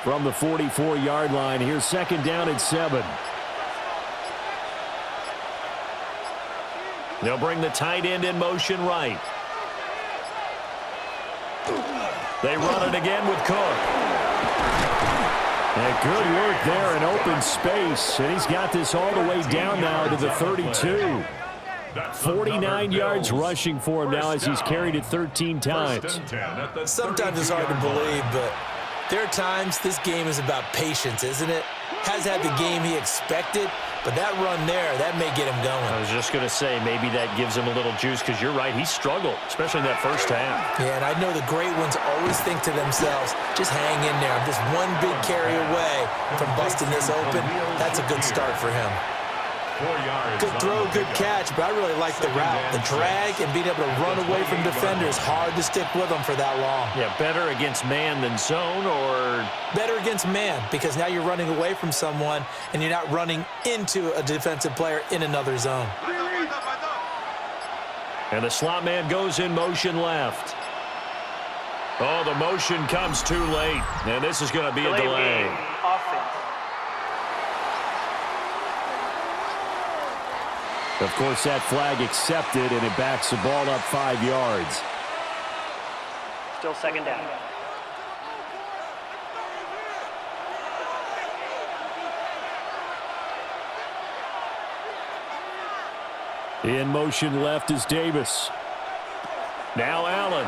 From the 44-yard line, here's 2nd down and 7. They'll bring the tight end in motion right. They run it again with Cook. And good work there in open space. And he's got this all the way down now to the 32. 49 yards rushing for him now as he's carried it 13 times. Sometimes it's hard to believe, but there are times this game is about patience, isn't it? Has had the game he expected, but that run there, that may get him going. I was just going to say, maybe that gives him a little juice because you're right, he struggled, especially in that first half. Yeah, and I know the great ones always think to themselves, just hang in there. I'm just one big carry away from busting this open. That's a good start for him. Good throw, good catch, but I really like the route. The drag and being able to run away from defenders, hard to stick with them for that long. Yeah, better against man than zone, or? Better against man, because now you're running away from someone and you're not running into a defensive player in another zone. And the slot man goes in motion left. Oh, the motion comes too late, and this is going to be a delay. Of course, that flag accepted, and it backs the ball up 5 yards. Still 2nd down. In motion left is Davis. Now Allen.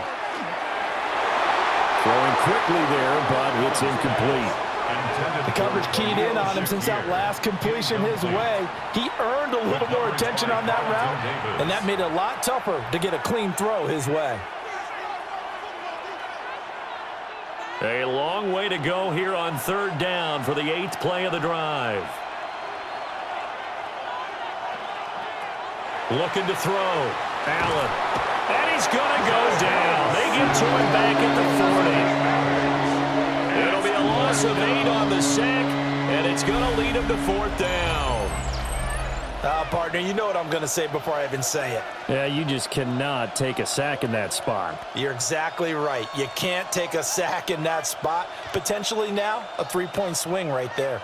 Throwing quickly there, but it's incomplete. The coverage keyed in on him since that last completion his way. He earned a little more attention on that route, and that made it a lot tougher to get a clean throw his way. A long way to go here on 3rd down for the 8th play of the drive. Looking to throw. Allen. And he's going to go down. They get to him back at the 40. It'll be a loss of 8 on the sack, and it's going to lead him to 4th down. Partner, you know what I'm going to say before I even say it. Yeah, you just cannot take a sack in that spot. You're exactly right. You can't take a sack in that spot. Potentially now, a 3-point swing right there.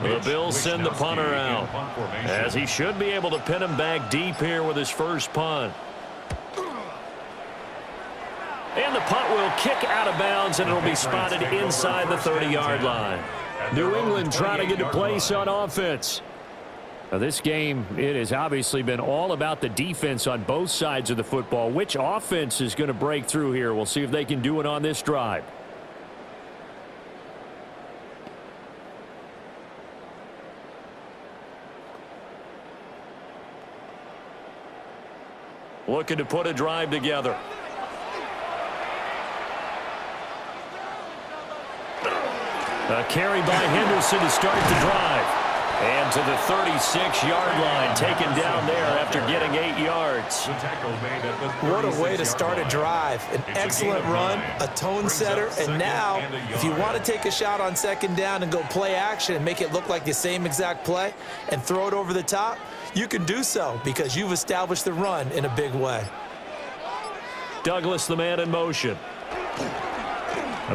The Bills send the punter out, as he should be able to pin him back deep here with his first punt. And the punt will kick out of bounds, and it'll be spotted inside the 30-yard line. New England trying to get a place on offense. Now this game, it has obviously been all about the defense on both sides of the football. Which offense is going to break through here? We'll see if they can do it on this drive. Looking to put a drive together. A carry by Henderson to start the drive. And to the 36-yard line, taken down there after getting 8 yards. What a way to start a drive. An excellent run, a tone setter, and now, if you want to take a shot on second down and go play action and make it look like the same exact play and throw it over the top, you can do so because you've established the run in a big way. Douglas, the man in motion.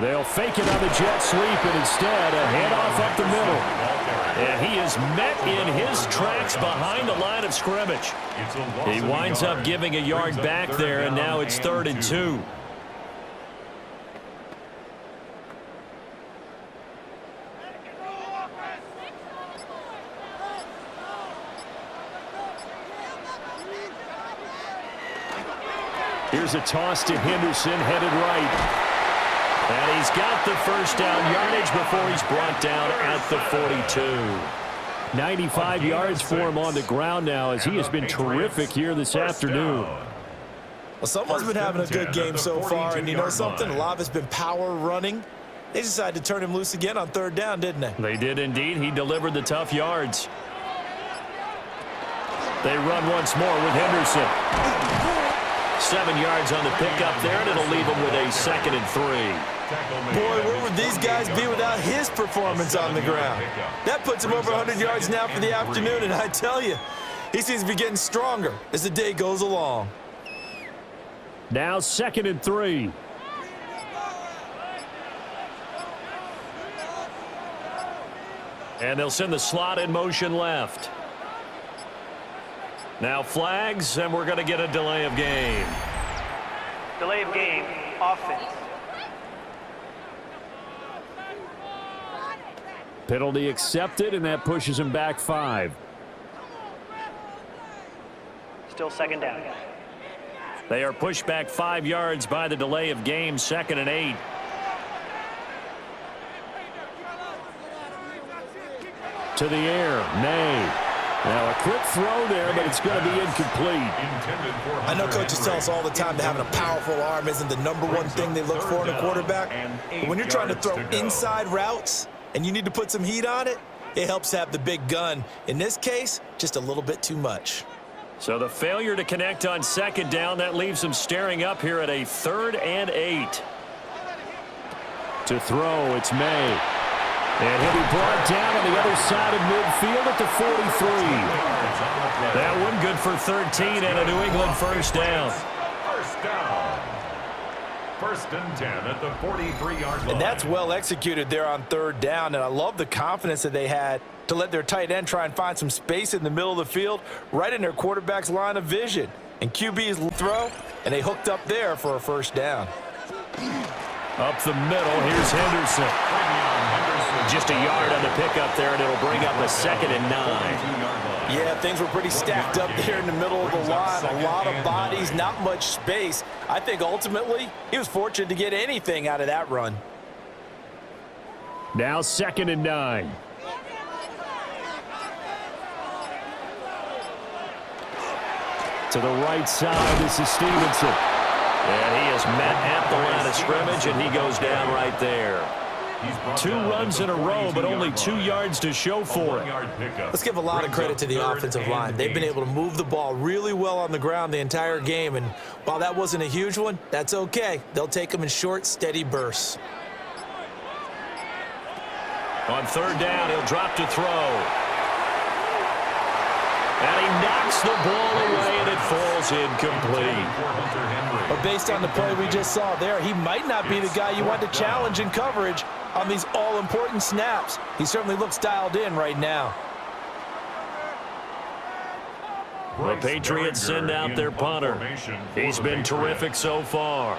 They'll fake it on the jet sweep, and instead a handoff up the middle. And he is met in his tracks behind the line of scrimmage. He winds up giving a yard back there, and now it's 3rd and 2. Here's a toss to Henderson, headed right. And he's got the first down yardage before he's brought down at the 42. 95 yards for him on the ground now, as he has been terrific here this afternoon. Well, someone's been having a good game so far, and you know something? A lot of it's been power running. They decided to turn him loose again on 3rd down, didn't they? They did indeed. He delivered the tough yards. They run once more with Henderson. 7 yards on the pickup there, and it'll leave him with a 2nd and 3. Boy, where would these guys be without his performance on the ground? That puts him over 100 yards now for the afternoon, and I tell you, he seems to be getting stronger as the day goes along. Now 2nd and 3. And they'll send the slot in motion left. Now flags, and we're going to get a delay of game. Delay of game, offense. Penalty accepted, and that pushes him back 5. Still 2nd down. They are pushed back 5 yards by the delay of game, 2nd and 8. To the air, May. Now a quick throw there, but it's going to be incomplete. I know coaches tell us all the time that having a powerful arm isn't the #1 thing they look for in a quarterback. But when you're trying to throw inside routes and you need to put some heat on it, it helps to have the big gun. In this case, just a little bit too much. So the failure to connect on 2nd down, that leaves him staring up here at a 3rd and 8. To throw, it's May. And he'll be brought down on the other side of midfield at the 43. That one good for 13 and a New England first down. First down. 1st and 10 at the 43-yard line. And that's well executed there on 3rd down, and I love the confidence that they had to let their tight end try and find some space in the middle of the field, right in their quarterback's line of vision. And QB's throw, and they hooked up there for a 1st down. Up the middle, here's Henderson. Just a yard on the pickup there, and it'll bring up a 2nd and 9. Yeah, things were pretty stacked up there in the middle of the line. A lot of bodies, not much space. I think ultimately he was fortunate to get anything out of that run. Now 2nd and 9. To the right side, this is Stevenson. And he is met at the line of scrimmage, and he goes down right there. 2 runs in a row, but only 2 yards to show for it. Let's give a lot of credit to the offensive line. They've been able to move the ball really well on the ground the entire game, and while that wasn't a huge one, that's okay. They'll take them in short, steady bursts. On 3rd down, he'll drop to throw. And he knocks the ball away, and it falls incomplete. But based on the play we just saw there, he might not be the guy you want to challenge in coverage. on these all-important snaps. He certainly looks dialed in right now. The Patriots send out their punter. He's been terrific so far.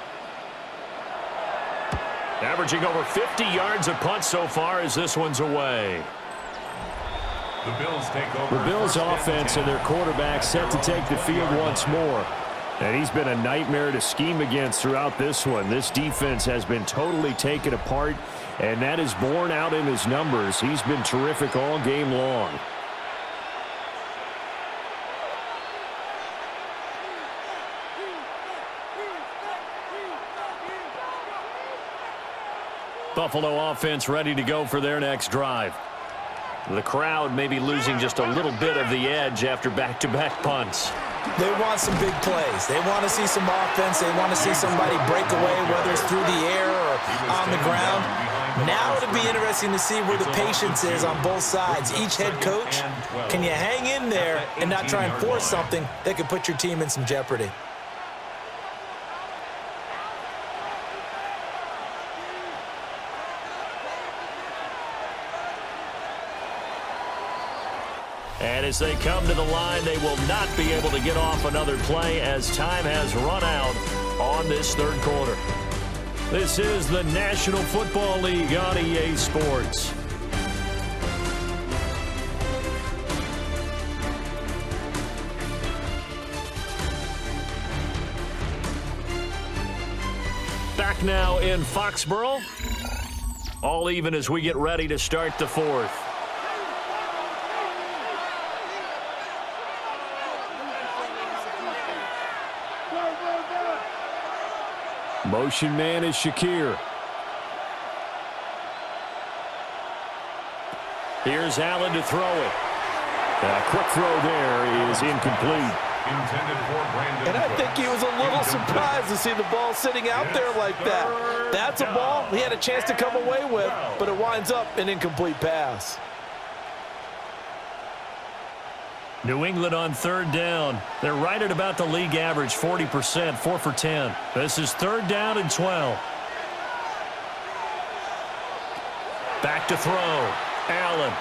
Averaging over 50 yards a punt so far as this one's away. The Bills take over. The Bills offense and their quarterback set to take the field once more. And he's been a nightmare to scheme against throughout this one. This defense has been totally taken apart, and that is borne out in his numbers. He's been terrific all game long. Buffalo offense ready to go for their next drive. The crowd may be losing just a little bit of the edge after back-to-back punts. They want some big plays. They want to see some offense. They want to see somebody break away, whether it's through the air or on the ground. Now it'll be interesting to see where the patience is on both sides. Each head coach, can you hang in there and not try and force something that could put your team in some jeopardy? And as they come to the line, they will not be able to get off another play as time has run out on this third quarter. This is the National Football League on EA Sports. Back now in Foxborough. All even as we get ready to start the fourth. Motion man is Shakir. Here's Allen to throw it. A quick throw there is incomplete. And I think he was a little surprised to see the ball sitting out there like that. That's a ball he had a chance to come away with, but it winds up an incomplete pass. New England on third down. They're right at about the league average, 40%, 4 for 10. This is third down and 12. Back to throw. Allen.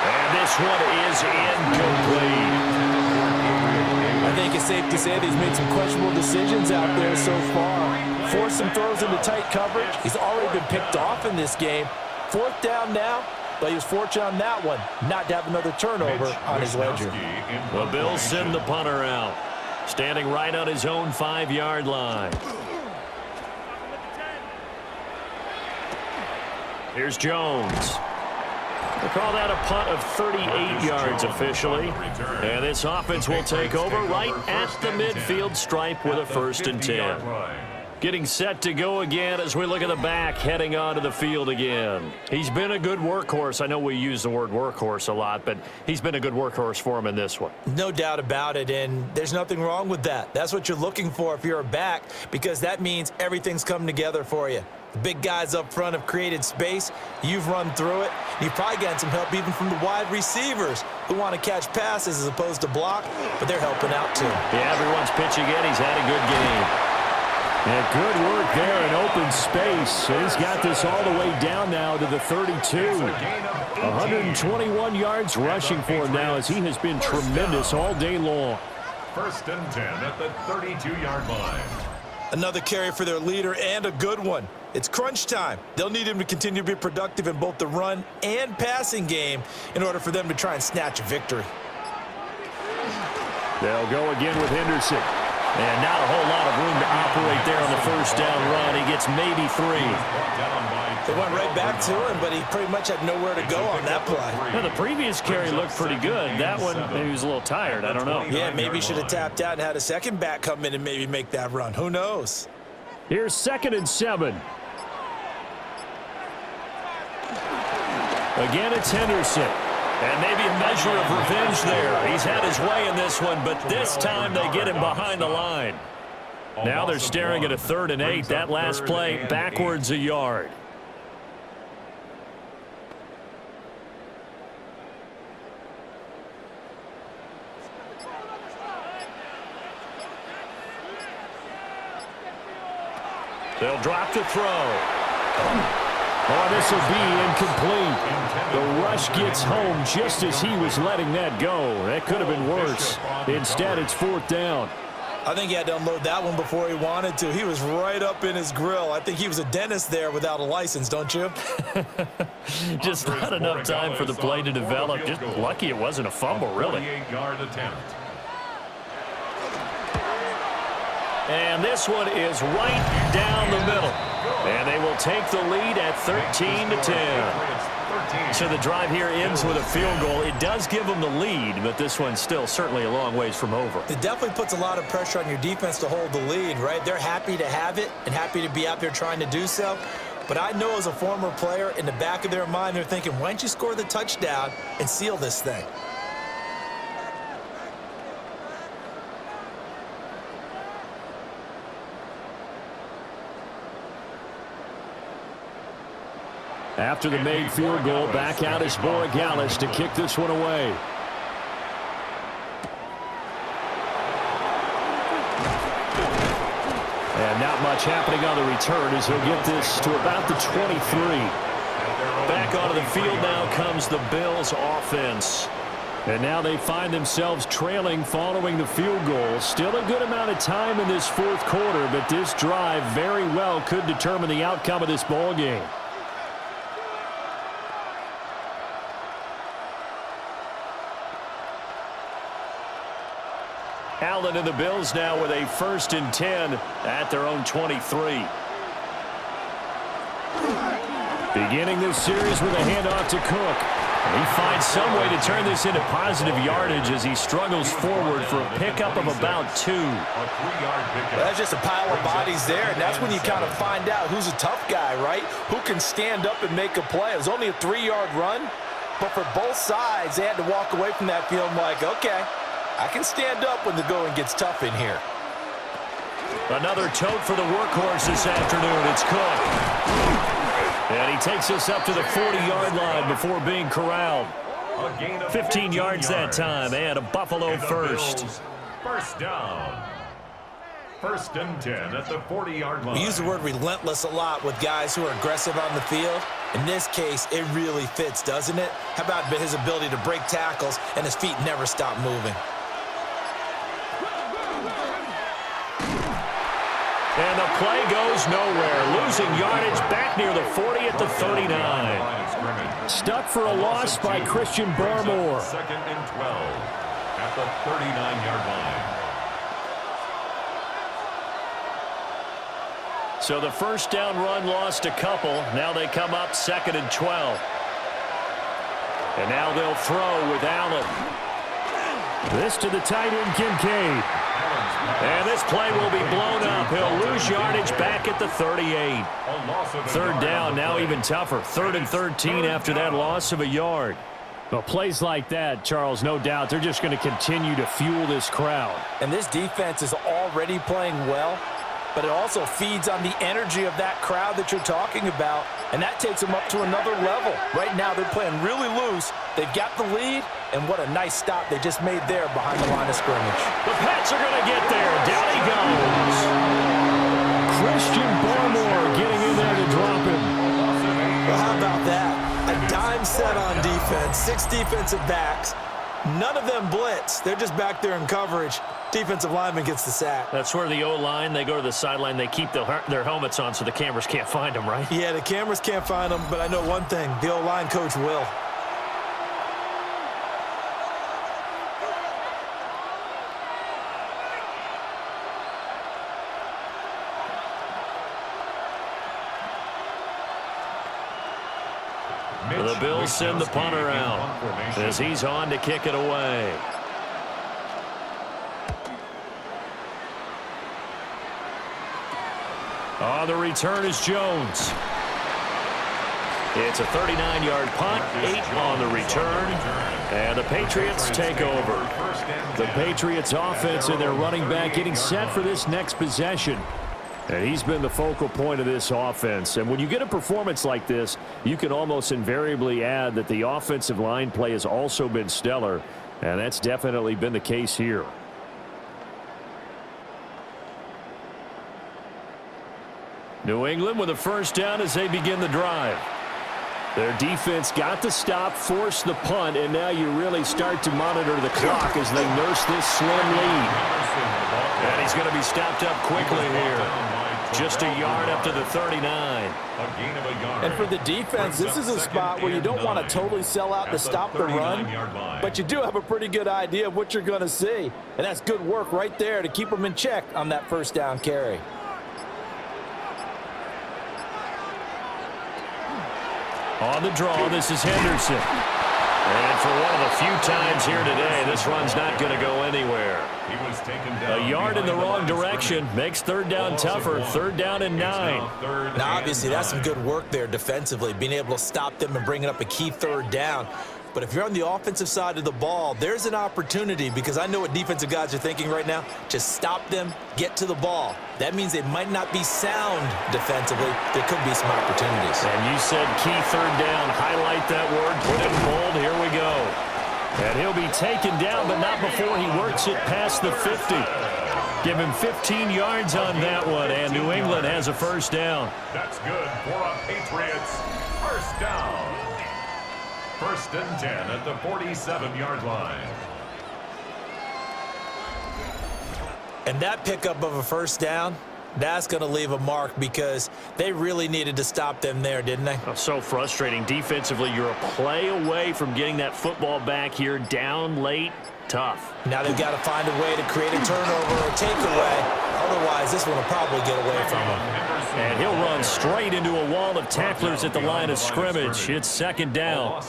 And this one is incomplete. I think it's safe to say that he's made some questionable decisions out there so far. Forced some throws into tight coverage. He's already been picked off in this game. Fourth down now. But he was fortunate on that one not to have another turnover on his ledger. The Bills send the punter out, standing right on his own 5-yard line. Here's Jones. They call that a punt of 38 yards officially. And this offense will take over right at the midfield stripe with a 1st and 10. Getting set to go again as we look at the back heading onto the field again. He's been a good workhorse. I know we use the word workhorse a lot, but he's been a good workhorse for him in this one. No doubt about it, and there's nothing wrong with that. That's what you're looking for if you're a back, because that means everything's come together for you. The big guys up front have created space. You've run through it. You've probably gotten some help even from the wide receivers who want to catch passes as opposed to block, but they're helping out too. Yeah, everyone's pitching in. He's had a good game. And good work there in open space. And he's got this all the way down now to the 32. 121 yards rushing for him now as he has been tremendous all day long. 1st and 10 at the 32-yard line. Another carry for their leader and a good one. It's crunch time. They'll need him to continue to be productive in both the run and passing game in order for them to try and snatch a victory. They'll go again with Henderson. And not a whole lot of room to operate there on the 1st down run. He gets maybe 3. They went right back to him, but he pretty much had nowhere to go on that play. Well, the previous carry looked pretty good. That one, maybe he was a little tired. I don't know. Yeah, maybe he should have tapped out and had a second back come in and maybe make that run. Who knows? Here's 2nd and 7. Again, it's Henderson. And maybe a measure of revenge there. He's had his way in this one, but this time they get him behind the line. Now they're staring at a 3rd and 8. That last play backwards a yard. They'll drop to throw. Oh, this will be incomplete. The rush gets home just as he was letting that go. That could have been worse. Instead, it's 4th down. I think he had to unload that one before he wanted to. He was right up in his grill. I think he was a dentist there without a license, don't you? Just not enough time for the play to develop. Just lucky it wasn't a fumble, really. 48-yard attempt. And this one is right down the middle. And they will take the lead at 13-10. So the drive here ends with a field goal. It does give them the lead, but this one's still certainly a long ways from over. It definitely puts a lot of pressure on your defense to hold the lead, right? They're happy to have it and happy to be out there trying to do so. But I know as a former player, in the back of their mind, they're thinking, why don't you score the touchdown and seal this thing? After the made field goal, back out is Borregales to kick this one away. And not much happening on the return as he'll get this to about the 23. Back onto the field now comes the Bills offense. And now they find themselves trailing following the field goal. Still a good amount of time in this 4th quarter, but this drive very well could determine the outcome of this ball game. Allen and the Bills now with a 1st and 10 at their own 23. Beginning this series with a handoff to Cook. He finds some way to turn this into positive yardage as he struggles forward for a pickup of about 2. That's just a pile of bodies there, and that's when you kind of find out who's a tough guy, right? Who can stand up and make a play. It was only a 3-yard run, but for both sides, they had to walk away from that field like, okay, I can stand up when the going gets tough in here. Another tote for the workhorse this afternoon. It's Cook. And he takes us up to the 40-yard line before being corralled. 15 yards that time, and a Buffalo first. First down. 1st and 10 at the 40-yard line. We use the word relentless a lot with guys who are aggressive on the field. In this case, it really fits, doesn't it? How about his ability to break tackles and his feet never stop moving? And the play goes nowhere. Losing yardage back near the 40 at the 39. Stuck for a loss by Christian Barmore. 2nd and 12 at the 39-yard line. So the 1st down run lost a couple. Now they come up 2nd and 12. And now they'll throw with Allen. This to the tight end, Kincaid. And this play will be blown up. He'll lose yardage back at the 38. 3rd down, now even tougher. 3rd and 13 after that loss of a yard. Well, plays like that, Charles, no doubt, they're just going to continue to fuel this crowd. And this defense is already playing well, but it also feeds on the energy of that crowd that you're talking about, and that takes them up to another level. Right now, they're playing really loose. They've got the lead, and what a nice stop they just made there behind the line of scrimmage. The Pats are going to get there. Down he goes. Christian Barmore getting in there to drop him. Well, how about that? A dime set on defense, 6 defensive backs. None of them blitz. They're just back there in coverage. Defensive lineman gets the sack. That's where the O-line, they go to the sideline, they keep their helmets on so the cameras can't find them, right? Yeah, the cameras can't find them, but I know one thing. The O-line coach will. The Bills send the punter out as he's on to kick it away. On the return is Jones. It's a 39-yard punt, 8 on the return, and the Patriots take over. The Patriots offense and their running back getting set for this next possession. And he's been the focal point of this offense. And when you get a performance like this, you can almost invariably add that the offensive line play has also been stellar. And that's definitely been the case here. New England with a first down as they begin the drive. Their defense got the stop, forced the punt, and now you really start to monitor the clock as they nurse this slim lead. And he's going to be stopped up quickly here. Just a yard up to the 39. And for the defense, this is a spot where you don't want to totally sell out to stop the run, but you do have a pretty good idea of what you're going to see. And that's good work right there to keep them in check on that first down carry. On the draw, this is Henderson. And for one of the few times here today, this run's not going to go anywhere. He was taken down. A yard in the wrong direction makes third down tougher. Third down and 9. Now, obviously, that's some good work there defensively, being able to stop them and bringing up a key third down. But if you're on the offensive side of the ball, there's an opportunity, because I know what defensive guys are thinking right now. Just stop them, get to the ball. That means they might not be sound defensively. There could be some opportunities. And you said key third down. Highlight that word. Put it in bold. Here we go. And he'll be taken down, but not before he works it past the 50. Give him 15 yards on that one, and New England has a first down. That's good for a Patriots first down. First and 10 at the 47-yard line. And that pickup of a first down, that's going to leave a mark, because they really needed to stop them there, didn't they? Oh, so frustrating. Defensively, you're a play away from getting that football back here. Down late, tough. Now they've got to find a way to create a turnover or takeaway. Otherwise, this one will probably get away from them. And he'll run straight into a wall of tacklers at the line of scrimmage. It's second down.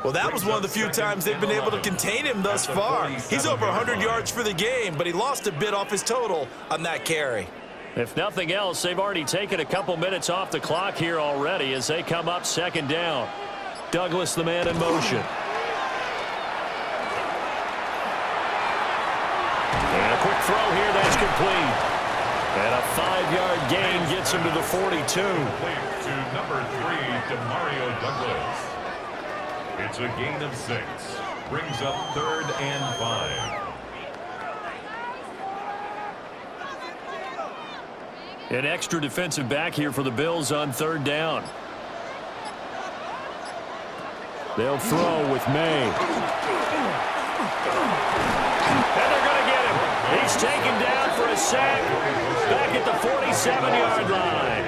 Well, that was one of the few times they've been able to contain him thus far. He's over 100 yards for the game, but he lost a bit off his total on that carry. If nothing else, they've already taken a couple minutes off the clock here already as they come up second down. Douglas, the man in motion. And a quick throw here, that's complete. And a 5-yard gain gets him to the 42. To number 3, Demario Douglas. It's a gain of 6. Brings up 3rd and 5. An extra defensive back here for the Bills on third down. They'll throw with May. And they're going to get him. He's taken down for a sack back at the 47-yard line.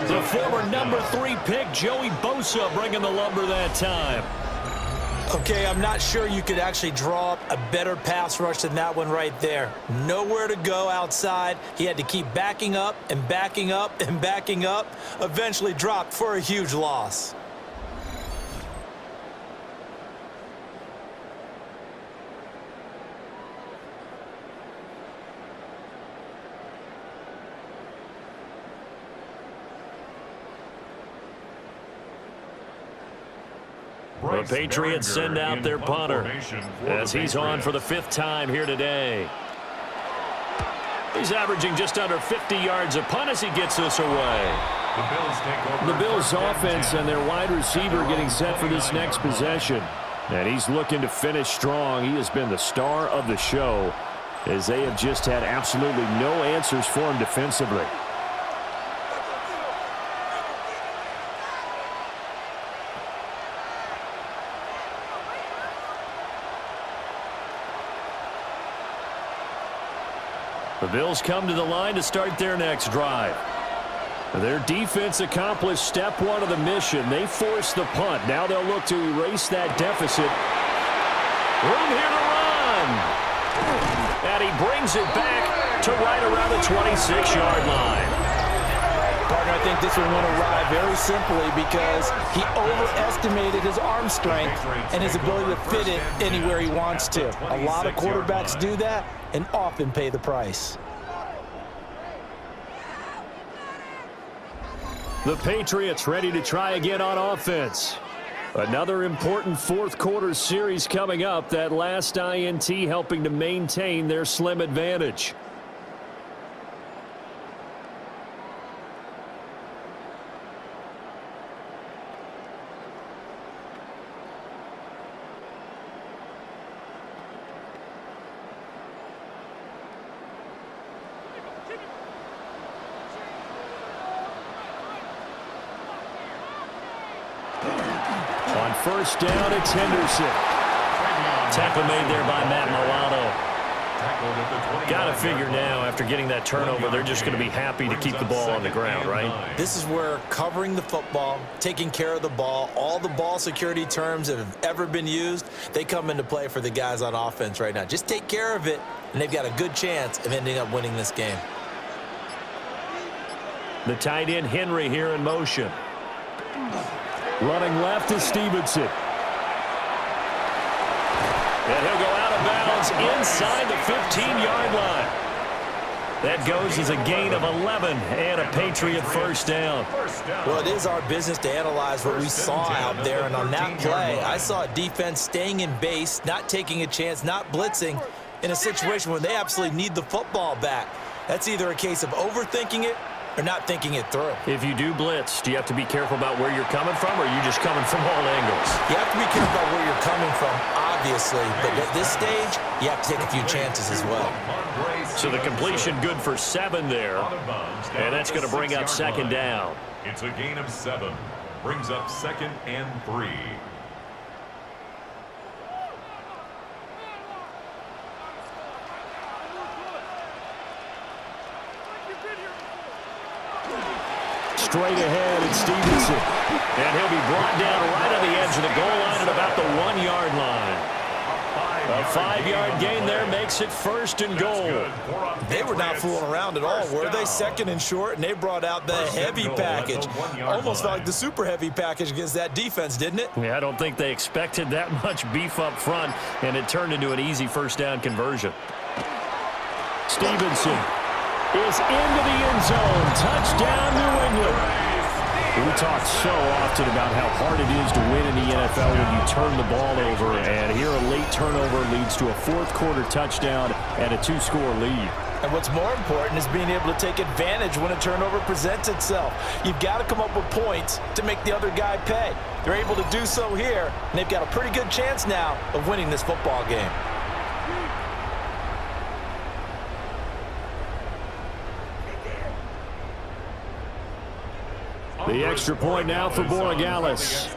The former number 3 pick, Joey Bosa, bringing the lumber that time. Okay, I'm not sure you could actually draw up a better pass rush than that one right there. Nowhere to go outside. He had to keep backing up and backing up and backing up. Eventually dropped for a huge loss. The Patriots send out their punter as he's on for the 5th time here today. He's averaging just under 50 yards a punt as he gets this away. The Bills offense and their wide receiver getting set for this next possession. And he's looking to finish strong. He has been the star of the show as they have just had absolutely no answers for him defensively. The Bills come to the line to start their next drive. Their defense accomplished step 1 of the mission. They forced the punt. Now they'll look to erase that deficit. Room here to run. And he brings it back to right around the 26-yard line. Partner, I think this one went awry very simply because he overestimated his arm strength and his ability to fit it anywhere he wants to. A lot of quarterbacks do that and often pay the price. The Patriots ready to try again on offense. Another important fourth-quarter series coming up. That last INT helping to maintain their slim advantage. first down, it's Henderson. Tackle made there by Matt Milano. Got to figure now, after getting that turnover, they're just going to be happy to keep the ball on the ground, right? This is where covering the football, taking care of the ball, all the ball security terms that have ever been used, they come into play for the guys on offense right now. Just take care of it, and they've got a good chance of ending up winning this game. The tight end Henry here in motion. Running left is Stevenson. And he'll go out of bounds inside the 15-yard line. That goes as a gain of 11 and a Patriot first down. Well, it is our business to analyze what we saw out there, and on that play, I saw a defense staying in base, not taking a chance, not blitzing in a situation where they absolutely need the football back. That's either a case of overthinking it or not thinking it through. If you do blitz, do you have to be careful about where you're coming from, or are you just coming from all angles? You have to be careful about where you're coming from, obviously, but at this stage, you have to take a few chances as well. So the completion good for 7 there, and that's going to bring up second down. It's a gain of 7. Brings up 2nd and 3. Straight ahead, it's Stevenson. And he'll be brought down right on the edge of the goal line at about the 1-yard line. A 5-yard gain there makes it first and goal. They were not fooling around at all, were they? Second and short, and they brought out the heavy package. Almost felt like the super heavy package against that defense, didn't it? Yeah, I don't think they expected that much beef up front, and it turned into an easy first down conversion. Stevenson is into the end zone. Touchdown, New England. We talk so often about how hard it is to win in the NFL when you turn the ball over, and here a late turnover leads to a fourth-quarter touchdown and a 2-score lead. And what's more important is being able to take advantage when a turnover presents itself. You've got to come up with points to make the other guy pay. They're able to do so here, and they've got a pretty good chance now of winning this football game. The extra point now for Borregales.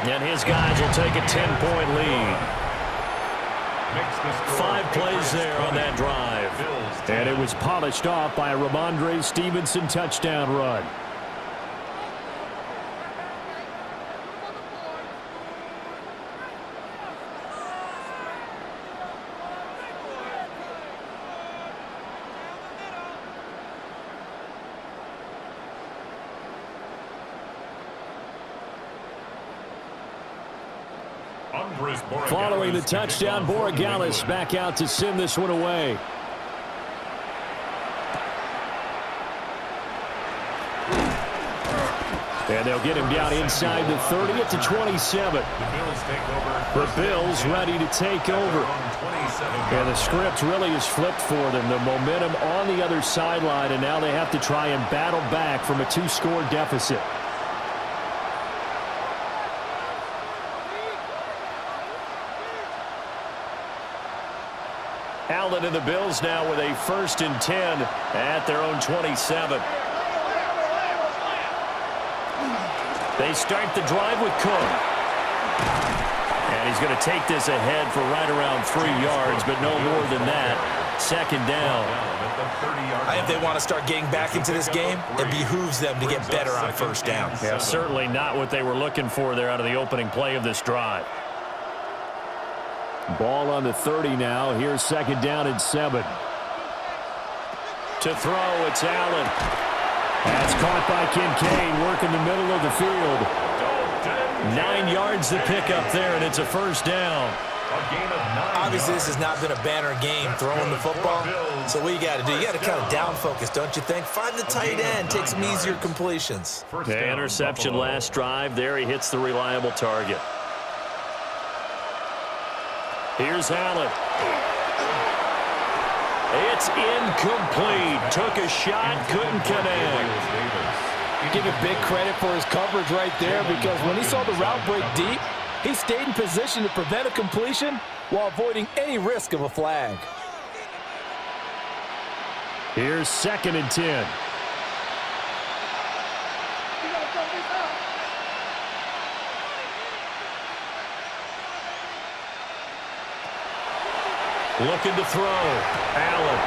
And his guys will take a 10-point lead. 5 plays there on that drive. And it was polished off by a Ramondre Stevenson touchdown run. Following the touchdown, Borregales back out to send this one away. And they'll get him down inside the 30 at the 27. The Bills ready to take over. And the script really is flipped for them. The momentum on the other sideline, and now they have to try and battle back from a 2-score deficit. Allen and the Bills now with a 1st and 10 at their own 27. They start the drive with Cook. And he's going to take this ahead for right around 3 yards, but no more than that. 2nd down. If they want to start getting back into this game, it behooves them to get better on 1st down. Yeah, certainly not what they were looking for there out of the opening play of this drive. Ball on the 30 now. Here's 2nd down and 7. To throw, it's Allen. That's caught by Kincaid, working the middle of the field. 9 yards to pick up there, and it's a 1st down. Obviously, this has not been a banner game throwing the football. So what you got to do, you got to kind of down focus, don't you think? Find the tight end, take some easier completions. The interception last drive. There he hits the reliable target. Here's Allen. It's incomplete. Took a shot, couldn't connect. Give him big credit for his coverage right there, because when he saw the route break deep, he stayed in position to prevent a completion while avoiding any risk of a flag. Here's 2nd and 10. Looking to throw. Allen.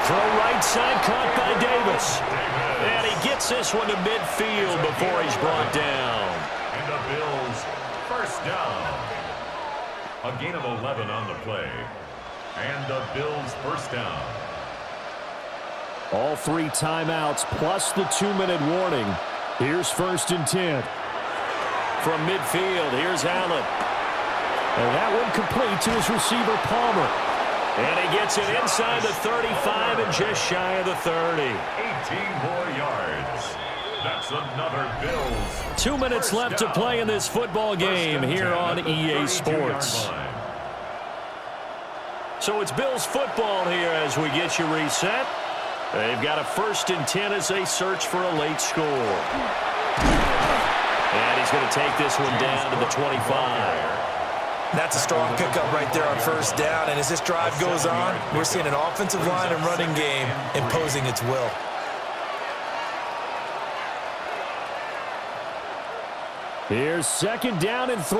Throw right side, caught by Davis. And he gets this one to midfield before he's brought down. And the Bills first down. A gain of 11 on the play. And the Bills first down. All 3 timeouts plus the 2-minute warning. Here's 1st and 10. From midfield, here's Allen. And that one complete to his receiver, Palmer. And he gets it inside the 35 and just shy of the 30. 18 more yards. That's another Bills. 2 minutes left to play in this football game here on EA Sports. So it's Bills football here as we get you reset. They've got a 1st and 10 as they search for a late score. And he's going to take this one down to the 25. That's a strong pickup right there on 1st down. And as this drive goes on, we're seeing an offensive line and running game imposing its will. Here's 2nd down and 3.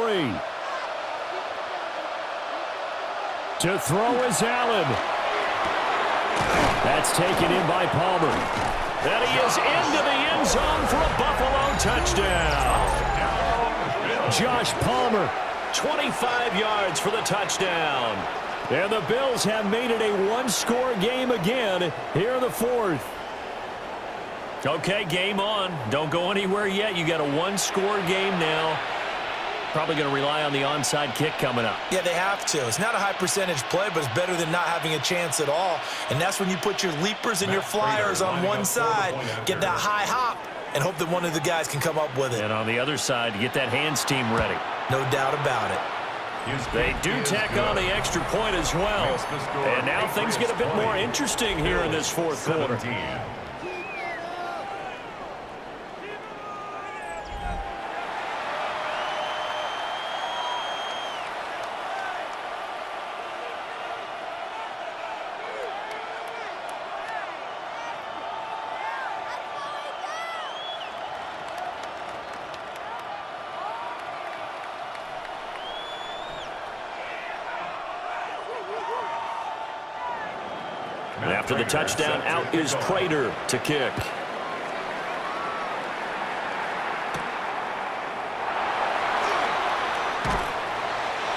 To throw is Allen. That's taken in by Palmer. And he is into the end zone for a Buffalo touchdown. Josh Palmer, 25 yards for the touchdown. And the Bills have made it a 1-score game again here in the 4th. Okay, game on. Don't go anywhere yet. You got a 1-score game now. Probably going to rely on the onside kick coming up. Yeah, they have to. It's not a high percentage play, but it's better than not having a chance at all. And that's when you put your leapers and your flyers on one side, get that high hop, and hope that one of the guys can come up with it. And on the other side, get that hands team ready. No doubt about it. They do tack on the extra point as well. And now things get a bit more interesting here in this 4th quarter. And after the touchdown, out is Prater to kick.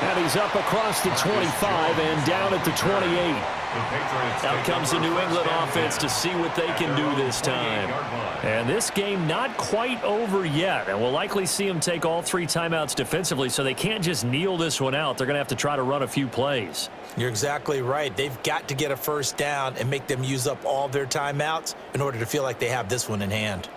And he's up across the 25 and down at the 28. Out comes the New England offense to see what they can do this time. And this game not quite over yet. And we'll likely see them take all 3 timeouts defensively, so they can't just kneel this one out. They're going to have to try to run a few plays. You're exactly right. They've got to get a 1st down and make them use up all their timeouts in order to feel like they have this one in hand.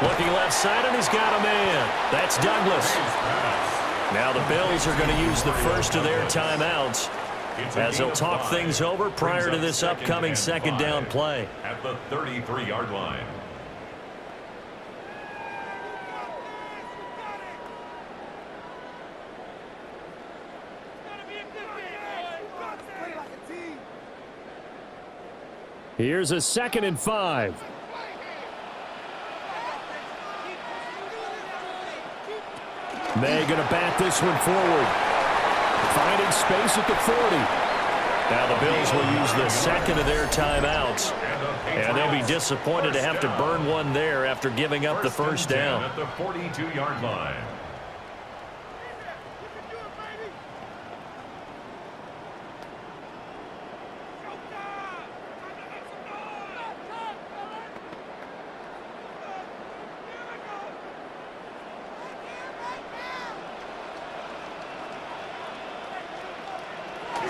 Looking left side, and he's got a man. That's Douglas. Now the Bills are going to use the first of their timeouts as they'll talk things over prior to this upcoming 2nd down play. At the 33-yard line. Here's a 2nd and 5. May going to bat this one forward. Finding space at the 40. Now the Bills will use the 2nd of their timeouts. And they'll be disappointed to have to burn one there after giving up the 1st down. At the 42-yard line.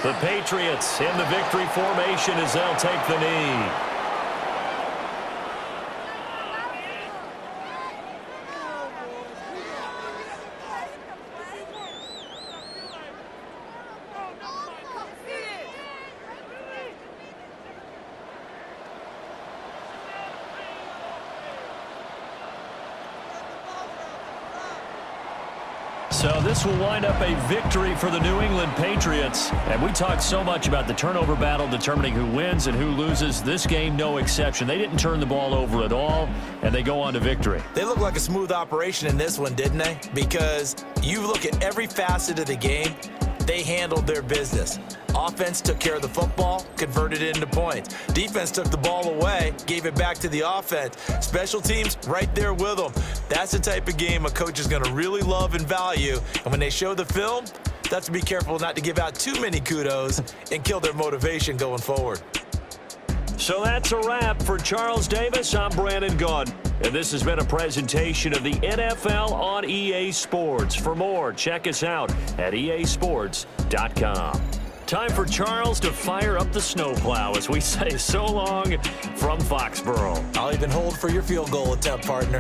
The Patriots in the victory formation as they'll take the knee. So this will wind up a victory for the New England Patriots. And we talked so much about the turnover battle determining who wins and who loses. This game, no exception. They didn't turn the ball over at all, and they go on to victory. They look like a smooth operation in this one, didn't they? Because you look at every facet of the game, they handled their business. Offense took care of the football, converted it into points. Defense took the ball away, gave it back to the offense. Special teams right there with them. That's the type of game a coach is going to really love and value. And when they show the film, that's to be careful not to give out too many kudos and kill their motivation going forward. So that's a wrap for Charles Davis. I'm Brandon Gunn. And this has been a presentation of the NFL on EA Sports. For more, check us out at easports.com. Time for Charles to fire up the snowplow as we say so long from Foxborough. I'll even hold for your field goal attempt, partner.